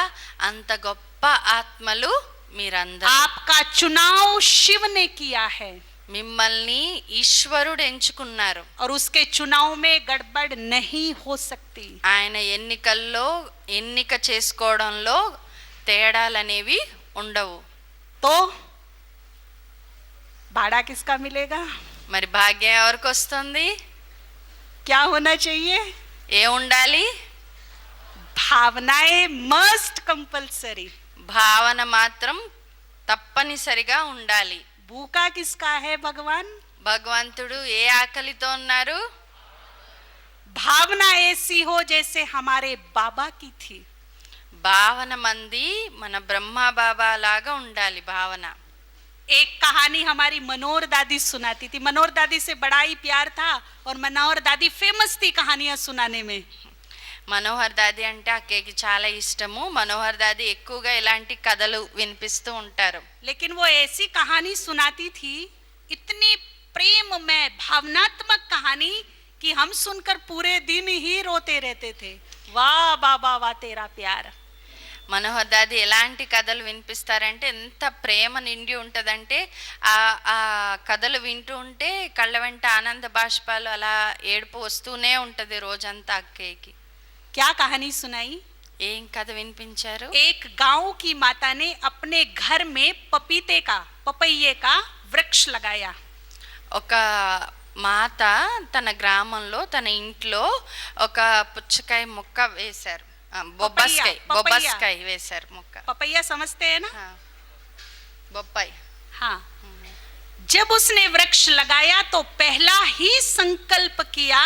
అంత గొప్ప ఆత్మలు మీరందరూ. आपका चुनाव शिव ने किया है, మిమ్మల్ని ఈశ్వరుడు ఎంచుకున్నారు. और उसके चुनाव में गड़बड़ नहीं हो सकती. ఆయన ఎన్నిక చేసుకోవడంలో తేడాలనేవి ఉండవు. तो भाड़ा किसका मिलेगा? మరి భాగ్యం ఎవరికి వస్తుంది? क्या होना चाहिए? ఏ ఉండాలి? भावनाएं मस्ट कंपलसरी. భావన మాత్రం తప్పనిసరిగా ఉండాలి. भूखा किसका है भगवान? భగవంతుడు ఏ ఆకలితో ఉన్నారు? भावना ऐसी हो जैसे हमारे बाबा की थी. భావన మంది మన బ్రహ్మ బాబా లాగా ఉండాలి భావన. एक कहानी हमारी मनोहर दादी सुनाती थी. मनोहर दादी से बड़ा ही प्यार था, और मनोहर दादी फेमस थी कहानियां सुनाने में. మనోహర్ దాది అంటే అక్కకి చాలా ఇష్టము. మనోహర్ దాది ఎక్కువగా ఇలాంటి కథలు వినిపిస్తూ ఉంటారు. लेकिन वो ऐसी कहानी सुनाती थी, इतनी प्रेममय भावनात्मक कहानी, कि हम सुनकर पूरे दिन ही रोते रहते थे. वाह बाबा वाह तेरा प्यार. మనోహర్ దాది ఎలాంటి కథలు వినిపిస్తారంటే ఎంత ప్రేమ నిండి ఉంటుందంటే ఆ ఆ కథలు వింటూ ఉంటే కళ్ళ వెంట ఆనంద బాష్పాలు అలా ఏడుపు వస్తూనే ఉంటుంది రోజంతా అక్కయ్యకి. क्या कहानी सुनाई? ఏం కథ వినిపించారు? एक गांव की माता ने अपने घर में पपैये का वृक्ष लगाया. ఒక మాత తన గ్రామంలో తన ఇంట్లో ఒక పుచ్చకాయ మొక్క వేశారు. బొబ్బస్కాయ వేశారు మొక్క. पपैया समझते हैं ना? हाँ, బొప్పాయి. हाँ. जब उसने वृक्ष लगाया तो पहला ही संकल्प किया,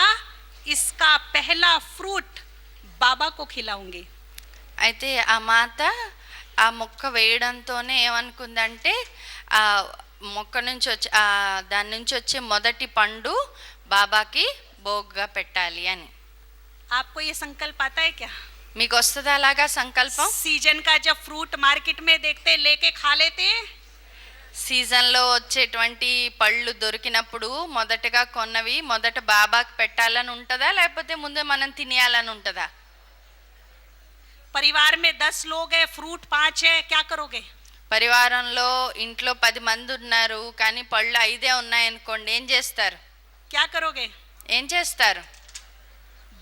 इसका पहला फ्रूट बाबा को खिलाऊंगी. అయితే ఆ మాత ఆ మొక్క వేయడంతోనే ఏమనుకుందంటే ఆ మొక్క నుంచి వచ్చే దాని నుంచి వచ్చే మొదటి పండు బాబాకి భోగ్గా పెట్టాలి అని. आपको ये संकल्प आता है क्या? మీకు వస్తుందా అలాగా సంకల్పం? सीजन का जब फ्रूट मार्केट में देखते लेके खा लेते हैं. సీజన్లో వచ్చేటువంటి పళ్ళు దొరికినప్పుడు మొదటగా కొన్నవి మొదట బాబాకి పెట్టాలని ఉంటుందా లేకపోతే ముందే మనం తినేయాలని ఉంటుందా? परिवार में 10 लोग हैं, फ्रूट 5 है, क्या करोगे? పరివారంలో ఇంట్లో 10 మంది ఉన్నారు కానీ పళ్ళు 5 ఉన్నాయనుకోండి, ఏం చేస్తారు? क्या करोगे? ఏం చేస్తారు?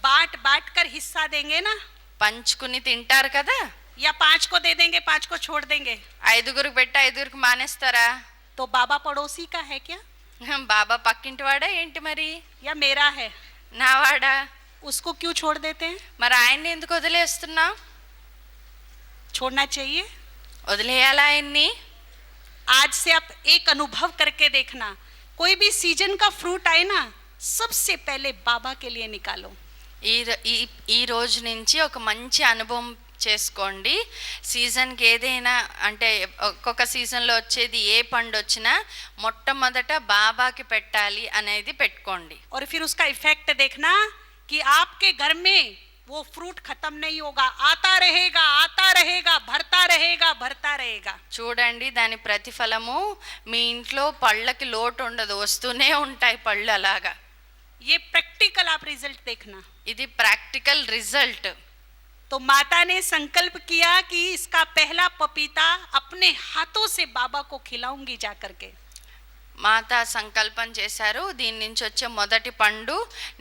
बांट कर हिस्सा देंगे ना, పంచుకుని తింటారు కదా. या 5 को दे देंगे, 5 को छोड़ देंगे. 5గురికి పెట్టి 5గురికి మానేస్తారా? तो बाबा पड़ोसी का है क्या? బాబా పక్కింటి వాడా ఏంటి మరి? या मेरा है? నావాడా? उसको क्यों छोड़ देते हैं? మరి ఆయన్ని ఎందుకు వదిలేస్తున్నావు? छोड़ना चाहिए. వదిలేయాలా ఆయన్ని? आज से आप एक अनुभव करके देखना, कोई भी सीजन का फ्रूट आए ना, सबसे पहले बाबा के लिए निकालो. ఈ రోజు నుంచి ఒక మంచి అనుభవం చేసుకోండి. సీజన్కి ఏదైనా అంటే ఒక్కొక్క సీజన్లో వచ్చేది ఏ పండు వచ్చినా మొట్టమొదట బాబాకి పెట్టాలి అనేది పెట్టుకోండి. और फिर उसका इफेक्ट देखना कि आपके घर में वो फ्रूट खत्म नहीं होगा, आता रहेगा, भरता रहेगा. చూడండి దాని ప్రతిఫలము మీ ఇంట్లో పళ్ళకి లోటు ఉండదు, వస్తూనే ఉంటాయి పళ్ళు అలాగా. ये प्रैक्टिकल आप रिजल्ट देखना. ఇది ప్రాక్టికల్ రిజల్ట్. तो माता ने संकल्प किया कि इसका पहला पपीता अपने हाथों से बाबा को खिलाऊंगी जाकर के. మాత సంకల్పం చేశారు, దీని నుంచి వచ్చే మొదటి పండు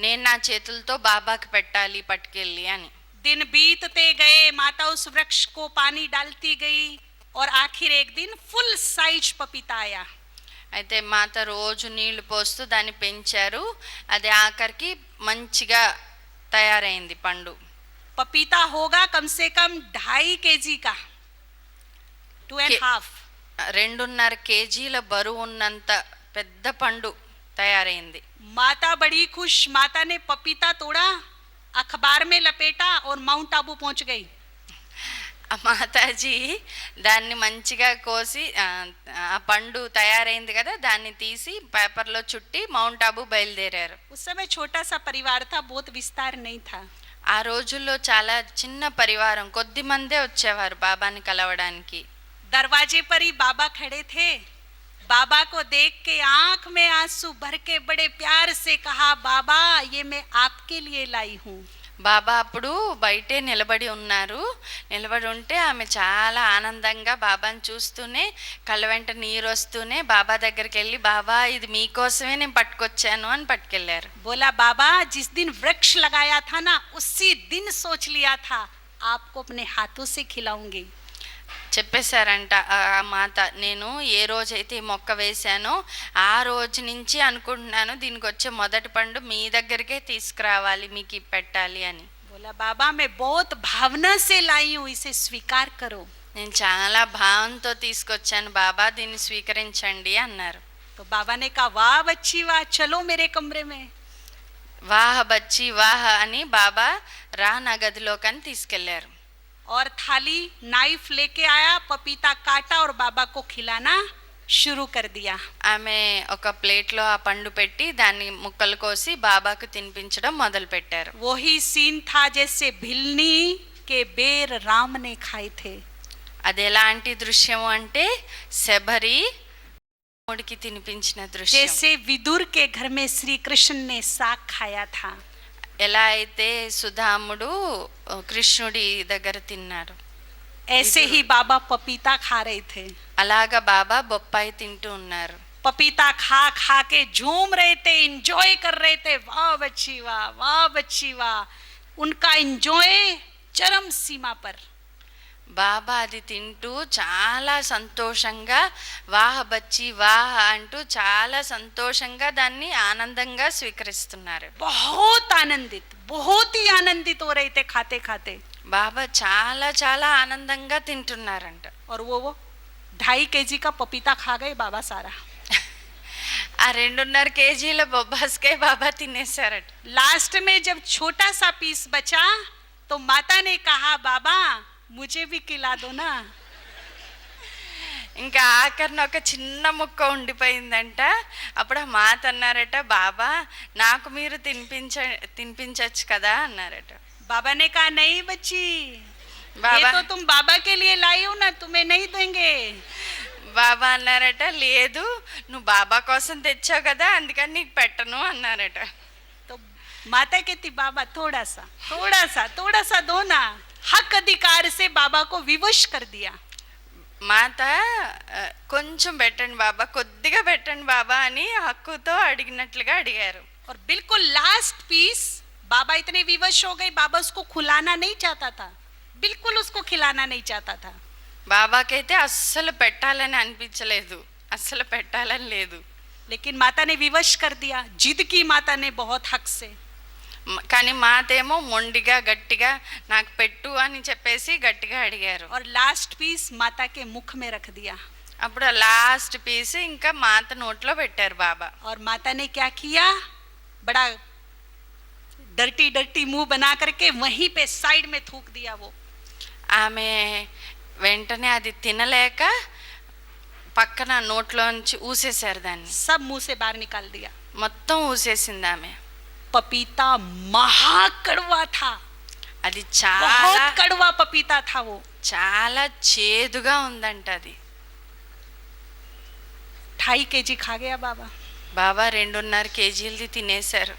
నేను నా చేతులతో బాబాకి పెట్టాలి పట్టుకెళ్ళి అని. दिन बीतते गए, माता उस वृक्ष को पानी डालती गई और आखिर एक दिन फुल साइज पपीता आया. అయితే మాత రోజు నీళ్లు పోస్తూ దాన్ని పెంచారు. అది ఆఖరికి మంచిగా తయారైంది పండు. पपीता होगा कम से कम 2.5 kg का, 2.5. 2.5 కేజీల బరువు ఉన్నంత పెద్ద పండు తయారైంది. माता बड़ी खुश, माता ने पपीता तोड़ा, अखबार में लपेटा और माउंट आबू पहुंच गई. ఆ మాతాజీ దాన్ని మంచిగా కోసి ఆ పండు తయారైంది కదా దాన్ని తీసి పేపర్లో చుట్టి మౌంట్ ఆబూ బయలుదేరారు. उस समय छोटा सा परिवार था, बहुत विस्तार नहीं था. ఆ రోజుల్లో చాలా చిన్న పరివారం, కొద్ది మందే వచ్చేవారు బాబాని కలవడానికి. दरवाजे पर ही बाबा खड़े थे. बाबा को देख के आंख में आंसू भर के बड़े प्यार से कहा, बाबा ये मैं आपके लिए लाई हूँ. బాబా అప్పుడు బయటే నిలబడి ఉన్నారు. నిలబడి ఉంటే ఆమె చాలా ఆనందంగా బాబాని చూస్తూనే కళ్ళ వెంట నీరు వస్తూనే బాబా దగ్గరికి వెళ్ళి, బాబా ఇది మీకోసమే నేను పట్టుకొచ్చాను అని పట్టుకెళ్ళారు. बोला, बाबा जिस दिन वृक्ष लगाया था ना, उसी दिन सोच लिया था आपको अपने हाथों से खिलाऊंगी. చెప్పేశారంట ఆ మాత, నేను ఏ రోజైతే ఈ మొక్క వేశానో ఆ రోజు నుంచి అనుకుంటున్నాను దీనికి వచ్చే మొదటి పండు మీ దగ్గరికే తీసుకురావాలి, మీకు పెట్టాలి అని. बोला, बाबा मैं बहुत भावना से लाई हूँ, इसे स्वीकार करो. నేను చాలా భావంతో తీసుకొచ్చాను బాబా, దీన్ని స్వీకరించండి అన్నారు. तो बाबा ने कहा, वाह बच्ची वाह, चलो मेरे कमरे में. వాహ్ బచ్చి వాహ్ అని బాబా రా నా గదిలోకని తీసుకెళ్లారు. और थाली नाइफ लेके आया, पपीता काटा और बाबा को खिलाना शुरू कर दिया. ఆమె ఒక ప్లేట్లో ఆ పండు పెట్టి దాన్ని ముక్కలు కోసి బాబాకు తినిపించడం మొదలు పెట్టారు. वही सीन था जैसे भिलनी के बेर राम ने खाए थे. అది ఎలాంటి దృశ్యం అంటే శబరి రాముడికి తినిపించిన దృశ్యం. जैसे विदुर के घर में श्री कृष्ण ने साग खाया था. ఎలా అయితే సుధాముడు కృష్ణుడి దగ్గర తిన్నారు. ऐसे ही बाबा पपीता खा रहे थे, అలాగా బాబా బొప్పాయి తింటూ ఉన్నారు. पपीता खा खा के झूम रहे थे, इंजॉय कर रहे थे, वाह बच्ची वाह, वाह बच्ची वाह. उनका इंजॉय चरम सीमा पर. బాబా అది తింటూ చాలా సంతోషంగా వాహ బచ్చి వాహ అంటూ చాలా సంతోషంగా దాన్ని ఆనందంగా స్వీకరిస్తున్నారు. बहुत ही आनंदित हो रहे थे खाते खाते. బాబా చాలా చాలా ఆనందంగా తింటున్నారంట. और वो 2.5 kg का पपीता खा गए बाबा सारा. ఆ 2.5 కేజీల బొబ్బాస్కాయ బాబా తినేశారట. लास्ट में जब छोटा सा पीस बचा तो माता ने कहा बाबा मुझे भी खिला दो ना. ఇంకా ఆఖరిన ఒక చిన్న ముక్క ఉండిపోయిందంట. అప్పుడు ఆ మాత అన్నారట, బాబా నాకు మీరు తినిపించచ్చు కదా అన్నారట. बाबा ने कहा नहीं बच्ची, बाबा ये तो तुम बाबा के लिए लाई हो ना, तुम्हें नहीं देंगे. బాబా అన్నారట, లేదు నువ్వు బాబా కోసం తెచ్చావు కదా అందుకని నీకు పెట్టను అన్నారట. तो माता कहती बाबा थोड़ा सा दो ना. हक अधिकार से बाबा को विवश कर दिया. మాత కొంచెం పెట్టండి బాబా, కొద్దిగా పెట్టండి బాబా అని హక్కుతో అడిగినట్లుగా అడిగారు. और बिल्कुल लास्ट पीस बाबा इतने विवश हो गए, बाबा उसको खिलाना नहीं चाहता था, बिल्कुल उसको खिलाना नहीं चाहता था. బాబాకైతే అస్సలు పెట్టాలని అనిపించలేదు, అస్సలు పెట్టాలని లేదు. लेकिन माता ने विवश कर दिया, जिद की माता ने बहुत हक से. కానీ మాతేమో మొండిగా గట్టిగా నాకు పెట్టు అని చెప్పేసి గట్టిగా అడిగారు. और लास्ट पीस माता के मुख में रख दिया. అప్పుడు లాస్ట్ పీస్ ఇంకా మాత నోట్లో పెట్టారు బాబా. और माता ने क्या किया, बड़ा डर्टी मुंह बना करके वहीं पे साइड में थूक दिया. वो ఆమె వెంటనే అది తినలేక పక్కన నోట్లోంచి ఊసేశారు దాన్ని. सब मुंह से बाहर निकाल दिया. మొత్తం ఊసేసింది ఆమె. पपीता महा कड़वा था, అది చాలా बहुत कड़वा पपीता था. वो చాలా చేదుగా ఉందంట. అది 2.5 kg खा गया बाबा. బాబా 2.5 కేజీలది తినేశారు.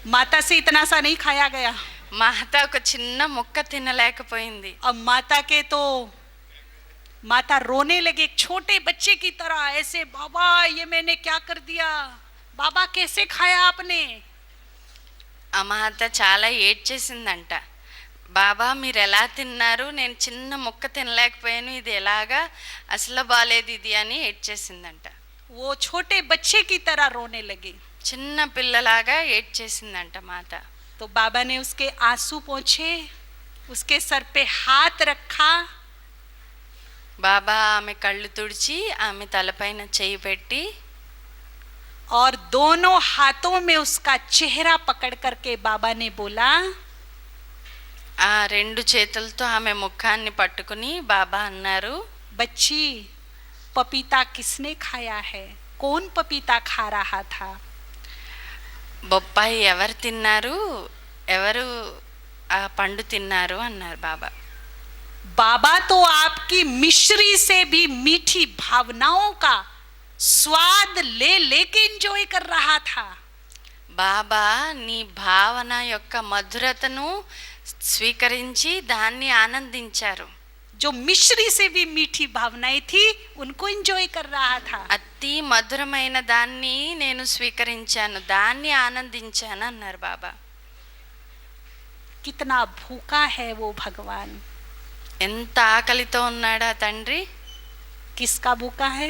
माता से इतना सा नहीं खाया गया. మాత ఒక చిన్న ముక్క తినలేకపోయింది. अब माता रोने लगे एक छोटे बच्चे की तरह, ऐसे बाबा ये मैंने क्या कर दिया, बाबा कैसे खाया आपने. ఆ మాత చాలా ఏడ్చేసిందంట. బాబా మీరు ఎలా తిన్నారు, నేను చిన్న ముక్క తినలేకపోయాను, ఇది ఎలాగా, అసలు బాలేదు ఇది అని ఏడ్చేసిందంట. वो छोटे बच्चे की तरह रोने लगे. చిన్న పిల్లలాగా ఏడ్చేసిందంట మాత. तो बाबा ने उसके आंसू पोंछे, उसके सर पे हाथ रखा. బాబా ఆమె కళ్ళు తుడిచి ఆమె తలపైన చెయ్యి పెట్టి और दोनों हाथों में उसका चेहरा पकड़ करके बाबा ने बोला, ఆ 2 చేతులతో ఆమె ముఖాన్ని పట్టుకుని బాబా అన్నారు, बच्ची पपीता किसने खाया है, कौन पपीता खा रहा था. బొప్పాయి ఎవరు తిన్నారు, ఎవరు ఆ పండు తిన్నారు అన్నారు బాబా. बाबा तो आपकी मिश्री से भी मीठी भावनाओं का स्वाद लेके एंजॉय कर रहा था. బాబా నీ భావన యొక్క మధురతను స్వీకరించి దాన్ని ఆనందించారు. जो मिश्री से भी मीठी भावनाएं थी उनको एंजॉय कर रहा था. అతి మధురమైన దాన్ని నేను స్వీకరించాను, దాన్ని ఆనందించాను అన్నారు బాబా. कितना भूखा है वो भगवान. ఎంత ఆకలితో ఉన్నాడా తండ్రి. किसका भूखा है,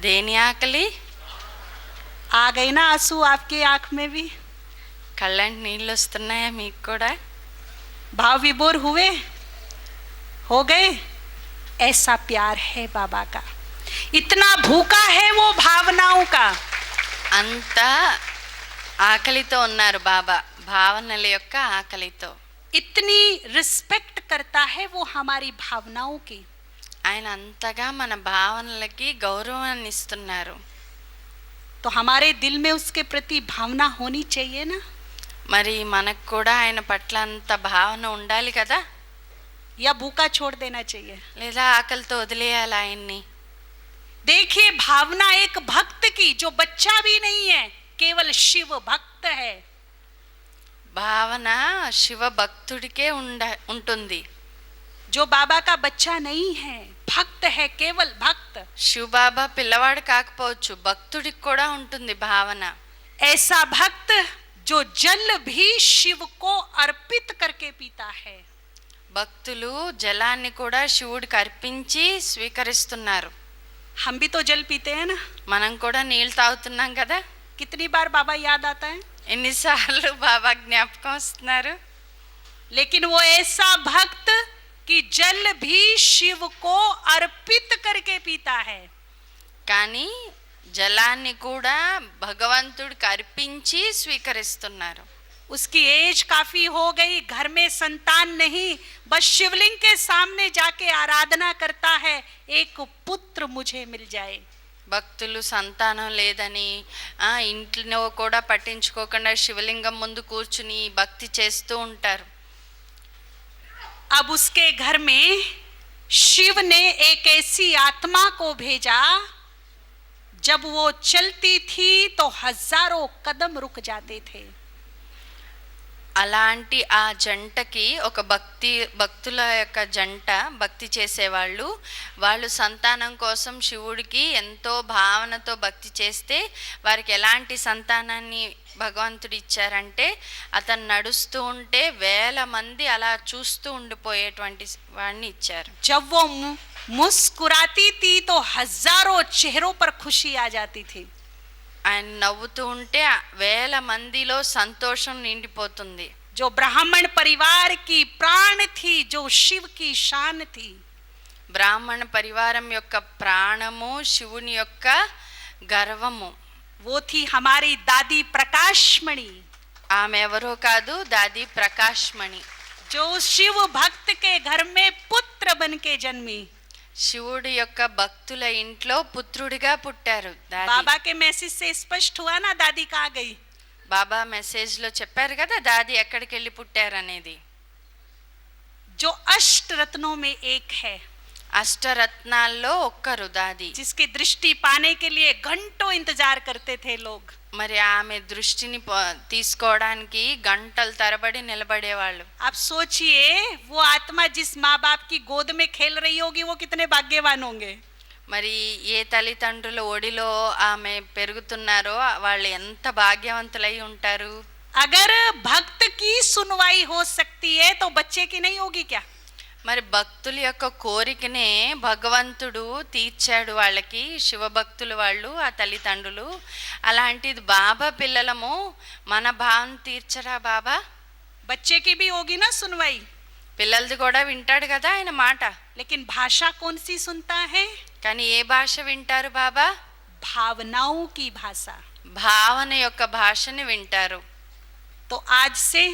దేని ఆకలి. आ गए ना आंसू आपके आंख में भी, కళ్ళంటి నీళ్ళు వస్తున్నాయా మీకు కూడా. भाव विभोर हुए, हो गए. ऐसा प्यार है बाबा का, इतना भूखा है वो भावनाओं का. అంత ఆకలితో ఉన్నారు బాబా, భావనల యొక్క ఆకలితో. इतनी रिस्पेक्ट करता है वो हमारी भावनाओं की. ఆయన అంతగా మన భావనలకి గౌరవాన్ని ఇస్తున్నారు. तो हमारे दिल में उसके प्रति भावना होनी चाहिए ना. మరి మనకు కూడా ఆయన పట్ల అంత భావన ఉండాలి కదా. या भूखा छोड़ देना चाहिए. లేదా ఆకలితో వదిలేయాలి ఆయన్ని. देखिए भावना एक भक्त की, जो बच्चा भी नहीं है, केवल शिव भक्त है. భావన శివ భక్తుడికే ఉంటుంది. जो बाबा का बच्चा नहीं है, भक्त है, केवल भक्त, శివబాబా పిల్లవాడు కాకపోవచ్చు, భక్తుడికి కూడా ఉంటుంది భావన. ऐसा भक्त जो जल भी शिव को अर्पित करके पीता है. భక్తులు జలాన్ని కూడా శివుడికి అర్పించి స్వీకరిస్తున్నారు. हम भी तो जल पीते हैं ना. మనం కూడా నీళ్ళు తాగుతున్నాం కదా. कितनी बार बाबा याद आता है. ఎన్నిసార్లు బాబా జ్ఞాపకం వస్తున్నారు. लेकिन वो ऐसा भक्त कि जल भी शिव को अर्पित करके पीता है. కానీ జలాన్ని కూడా భగవంతుడికి అర్పించి స్వీకరిస్తున్నారు. उसकी एज काफी हो गई, घर में संतान नहीं, बस शिवलिंग के सामने जाके आराधना करता है, एक पुत्र मुझे मिल जाए. భక్తులు సంతానం లేదని ఇంట్లో కూడా పట్టించుకోకుండా శివలింగం ముందు కూర్చుని భక్తి చేస్తూ ఉంటారు. अब उसके घर में शिव ने एक ऐसी आत्मा को भेजा, जब वो चलती थी तो हजारों कदम रुक जाते थे. అలాంటి ఆ జంటకి ఒక భక్తుల యొక్క జంట భక్తి చేసేవాళ్ళు, వాళ్ళు సంతానం కోసం శివుడికి ఎంతో భావనతో భక్తి చేస్తే వారికి ఎలాంటి సంతానాన్ని భగవంతుడు ఇచ్చారంటే, అతను నడుస్తూ ఉంటే వేల మంది అలా చూస్తూ ఉండిపోయేటువంటి వాడిని ఇచ్చారు. जब वो मुस्कुराती थी तो हजारों चेहरों पर खुशी आ जाती थी. ఆయన నవ్వుతూ ఉంటే వేల మందిలో సంతోషం నిండిపోతుంది. जो ब्राह्मण परिवार की प्राण थी, जो शिव की शान थी. బ్రాహ్మణ పరివారం యొక్క ప్రాణము, శివుని యొక్క గర్వము. वो थी हमारी दादी प्रकाशमणि. ఆమె ఎవరో కాదు, దాది ప్రకాశ్మణి. जो शिव भक्त के घर में पुत्र बन के जन्मी. శివుడి యొక్క భక్తుల ఇంట్లో పుత్రుడిగా పుట్టారు. बाबा के मैसेज से स्पष्ट हुआ ना दादी कहाँ गई. బాబా మెసేజ్ లో చెప్పారు కదా దాది ఎక్కడికి వెళ్ళి పుట్టారు అనేది. जो अष्ट रत्नों में एक है, అష్టరత్నాల్లో ఒక్కరు దాది. जिसकी दृष्टि पाने के लिए घंटों इंतजार करते थे लोग. మరి ఆమె దృష్టిని తీసుకోవడానికి గంటల తరబడి నిలబడేవాళ్ళు. आप सोचिए वो आत्मा जिस माँ बाप की गोद में खेल रही होगी, वो कितने भाग्यवान होंगे. మరి ఏ తల్లిదండ్రుల ఒడిలో ఆమె పెరుగుతున్నారో వాళ్ళు ఎంత భాగ్యవంతులై ఉంటారు. अगर भक्त की सुनवाई हो सकती है तो बच्चे की नहीं होगी क्या. మరి భక్తుల యొక్క కోరికనే భగవంతుడు తీర్చాడు వాళ్ళకి, శివభక్తులు వాళ్ళు, ఆ తల్లిదండ్రులు. అలాంటిది బాబా పిల్లలము మన భావన తీర్చరా బాబా. बच्चे की भी होगी ना सुनवाई. పిల్లలది కూడా వింటాడు కదా ఆయన మాట. लेकिन भाषा कौन सी सुनता है. కానీ ఏ భాష వింటారు బాబా. भावनाओं की भाषा. భావన యొక్క భాషని వింటారు. तो आज से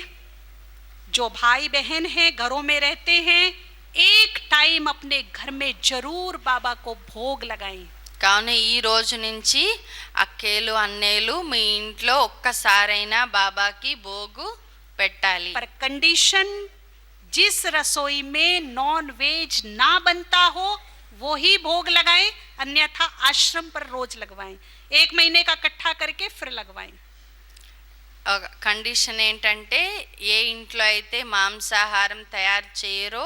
जो भाई बहन हैं, घरों में रहते हैं, एक टाइम अपने घर में जरूर बाबा को भोग लगाएं. కావున ఈ రోజు నుంచి అక్కేలు అన్నేలు మీ ఇంట్లో ఒక్కసారైనా బాబాకి భోగు పెట్టాలి. पर कंडीशन, जिस रसोई में नॉन वेज ना बनता हो वो ही भोग लगाएं, अन्यथा आश्रम पर रोज लगवाएं. 1 महीने का इकट्ठा करके फिर लगवाएं. కండిషన్ ఏంటంటే ఏ ఇంట్లో అయితే మాంసాహారం తయారు చేయరో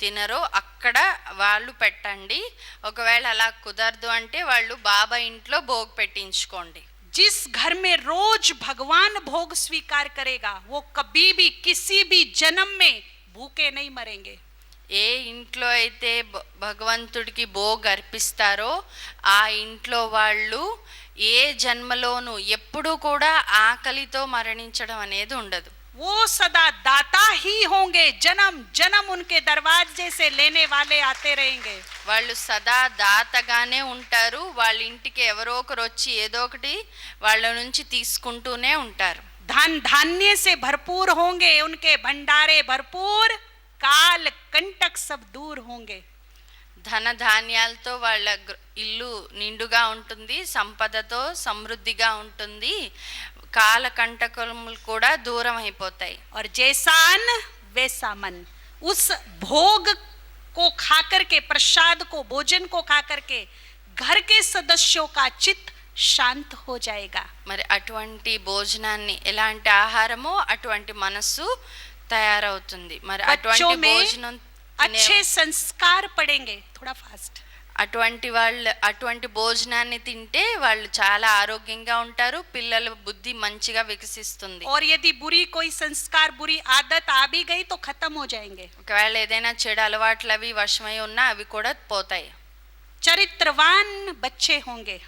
తినరో అక్కడ వాళ్ళు పెట్టండి. ఒకవేళ అలా కుదరదు అంటే వాళ్ళు బాబా ఇంట్లో భోగ్ పెట్టించుకోండి. जिस घर में रोज भगवान भोग स्वीकार करेगा, वो कभी भी किसी भी जन्म में भूखे नहीं मरेंगे. ఏ ఇంట్లో అయితే భగవంతుడికి భోగ్ అర్పిస్తారో ఆ ఇంట్లో వాళ్ళు ఏ జన్మలోనూ ఎప్పుడూ కూడా ఆకలితో మరణించడం అనేది ఉండదు. वो सदा दाता ही होंगे, जन्म जन्म उनके दरवाजे से लेने वाले आते रहेंगे. వాళ్ళు సదా దాతగానే ఉంటారు. వాళ్ళ ఇంటికి ఎవరో ఒకరు వచ్చి ఏదో ఒకటి వాళ్ళ నుంచి తీసుకుంటూనే ఉంటారు. धन धान्य से भरपूर होंगे, उनके भंडारे भरपूर, काल कंटक सब दूर होंगे. ధన ధాన్యాలతో వాళ్ళ ఇల్లు నిండుగా ఉంటుంది, సంపదతో సమృద్ధిగా ఉంటుంది, కాలకంటకములు కూడా దూరం అయిపోతాయి. और जैसा अन्न वैसा मन. उस भोग को खाकर के, प्रसाद को, भोजन को खाकर के घर के सदस्यों का चित्त शांत हो जाएगा. మరి అటువంటి భోజనాన్ని, ఎలాంటి ఆహారమో అటువంటి మనస్సు తయారవుతుంది. మరి అటువంటి భోజనం अच्छे संस्कार पड़ेंगे. थोड़ा फास्ट. అటువంటి భోజనాన్ని తింటే వాళ్ళు చాలా ఆరోగ్యంగా ఉంటారు, పిల్లల బుద్ధి మంచిగా వికసిస్తుంది. और यदि बुरी कोई संस्कार बुरी आदत आ भी गई तो खत्म हो जाएंगे. ఒకవేళ ఏదైనా చెడు అలవాట్లు అవి వశమై ఉన్నా అవి కూడా పోతాయి. चरित्रवान बच्चे होंगे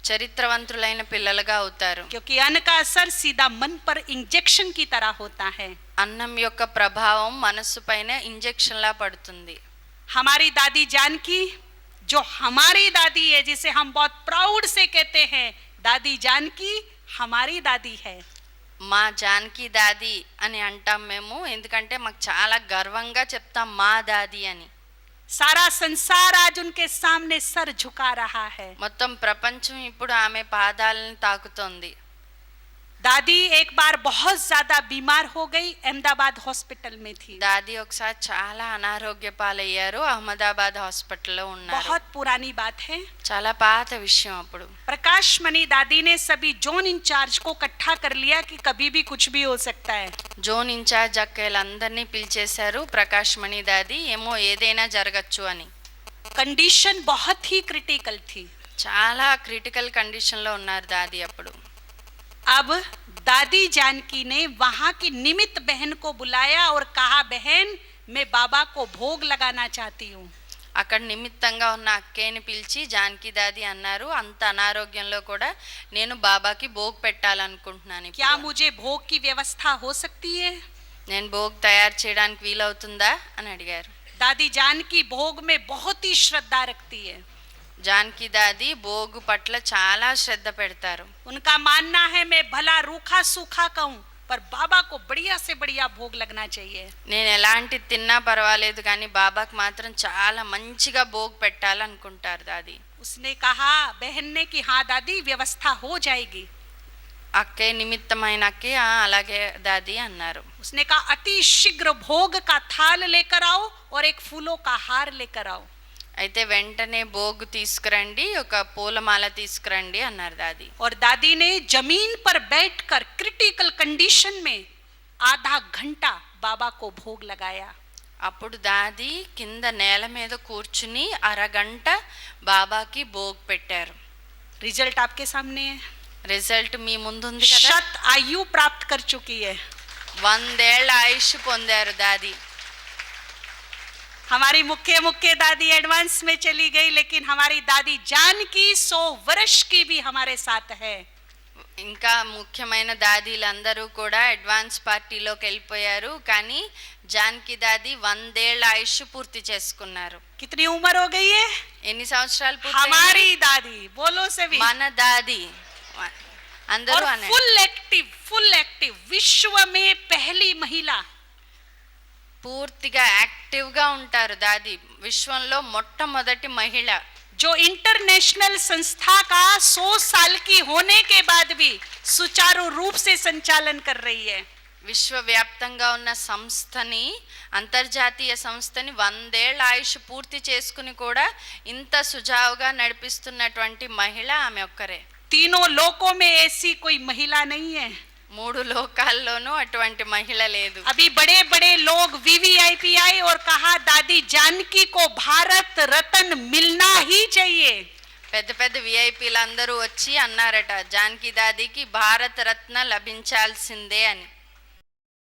చరిత్రవంతులైన పిల్లలుగా అవుతారు. क्योंकि अन्न का असर सीधा मन पर इंजेक्शन की तरह होता है. అన్నం యొక్క ప్రభావం మనస్సు పైన ఇంజెక్షన్ లా పడుతుంది. हमारी दादी जानकी जो हमारी दादी है, जिसे हम बहुत प्राउड से कहते हैं दादी जानकी हमारी दादी है. మా జానకి దాది అని అంటాం మేము, ఎందుకంటే మాకు చాలా గర్వంగా చెప్తాం మా దాది అని. सारा संसार आज उनके सामने सर झुका रहा है. మొత్తం ప్రపంచం ఇప్పుడు ఆమె పాదాలను తాకుతోంది. दादी एक बार बहुत ज्यादा बीमार हो गई, अहमदाबाद हॉस्पिटल में थी. దాది ఒకసారి చాలా అనారోగ్య పాలయ్యారు, అహ్మదాబాద్ హాస్పిటల్లో ఉన్నారు. बहुत पुरानी बात है. చాలా పాత విషయం. అప్పుడు प्रकाश मणि दादी ने सभी जोन इंचार्ज को इकट्ठा कर लिया कि कभी भी कुछ भी हो सकता है. జోన్ ఇన్ఛార్జ్ అక్కలందరినీ పిలిచేశారు. ప్రకాష్ మణి దాది ఏమో ఏదైనా జరగచ్చు అని. कंडीशन बहुत ही क्रिटिकल थी. చాలా క్రిటికల్ కండిషన్లో ఉన్నారు దాది అప్పుడు. अब दादी जानकी ने वहां की निमित्त बहन को बुलाया और कहा, बहन मैं बाबा को भोग लगाना चाहती हूँ. అక్కడ నిమిత్తంగా ఉన్న అక్కేని పిలిచి జానకి దాది అన్నారు, అంత అనారోగ్యంలో కూడా నేను బాబాకి భోగ్ పెట్టాలనుకుంటున్నాను. क्या मुझे भोग की व्यवस्था हो सकती है? నేను భోగ్ తయారు చేయడానికి వీలవుతుందా అని అడిగారు. दादी जानकी भोग में बहुत ही श्रद्धा रखती है. జానకి దాది భోగు పట్ల చాలా శ్రద్ధ పెడతారు. उनका मानना है मैं भला रूखा सूखा कहूँ पर बाबा को बढ़िया से बढ़िया भोग लगना चाहिए. నేను ఎలాంటి తిన్నా పర్వాలేదు కానీ బాబాకి మాత్రం చాలా మంచిగా భోగ్ పెట్టాలనుకుంటారు దాది. उसने कहा, बहन ने कि हाँ दादी व्यवस्था हो जाएगी. అక్కే నిమిత్తమైన అక్కే అలాగే దాది అన్నారు. उसने कहा अति शीघ्र भोग का थाल लेकर आओ और एक फूलों का हार लेकर आओ. అయితే వెంటనే భోగ్ తీసుకురండి, ఒక పూలమాల తీసుకురండి అన్నారు దాది. और दादी ने जमीन पर बैठकर क्रिटिकल कंडीशन में आधा घंटा बाबा को भोग लगाया. అప్పుడు దాది కింద నేల మీద కూర్చుని అరగంట బాబాకి భోగ్ పెట్టారు. रिजल्ट आपके सामने है. రిజల్ట్ మీ ముందుంది కదా. शत आयु प्राप्त कर चुकी है. 100 ఏళ్ల ఆయుష్ పొందారు దాది. हमारी मुख्य दादी एडवांस में चली गई, लेकिन हमारी दादी जानकी 100 वर्ष की भी हमारे साथ है. ఇంకా ముఖ్యమైన దాదీలందరూ కూడా అడ్వాన్స్ పార్టీలోకి వెళ్ళిపోయారు, కానీ జానకి దాది 100 ఏళ్ల ఆయుష్ పూర్తి చేసుకున్నారు. कितनी उम्र हो गई है? ఎన్ని సంవత్సరాలు పూర్తి? हमारी दादी बोलो सभी. మన దాది అందరూ और అనండి. फुल एक्टिव विश्व में पहली महिला. పూర్తిగా యాక్టివ్ గా ఉంటారు దాది. విశ్వంలో మొట్టమొదటి మహిళ. जो इंटरनेशनल संस्था का 100 साल की होने के बाद भी सुचारू रूप से संचालन कर रही है. విశ్వవ్యాప్తంగా ఉన్న సంస్థని, అంతర్జాతీయ సంస్థని 100 ఏళ్ల ఆయుష్ పూర్తి చేసుకుని కూడా ఇంత సుజావుగా నడిపిస్తున్నటువంటి మహిళ ఆమె ఒక్కరే. तीनों लोकों में ऐसी कोई महिला नहीं है. 3 లోకాల్లోనూ అటువంటి మహిళ లేదు. अभी बड़े बड़े लोग वीवीआईपी आए और कहा दादी जानकी को भारत रत्न मिलना ही चाहिए. పెద్ద పెద్ద విఐపీలు అందరూ వచ్చి అన్నారట, జానకి దాదికి భారత రత్న లభించాల్సిందే అని.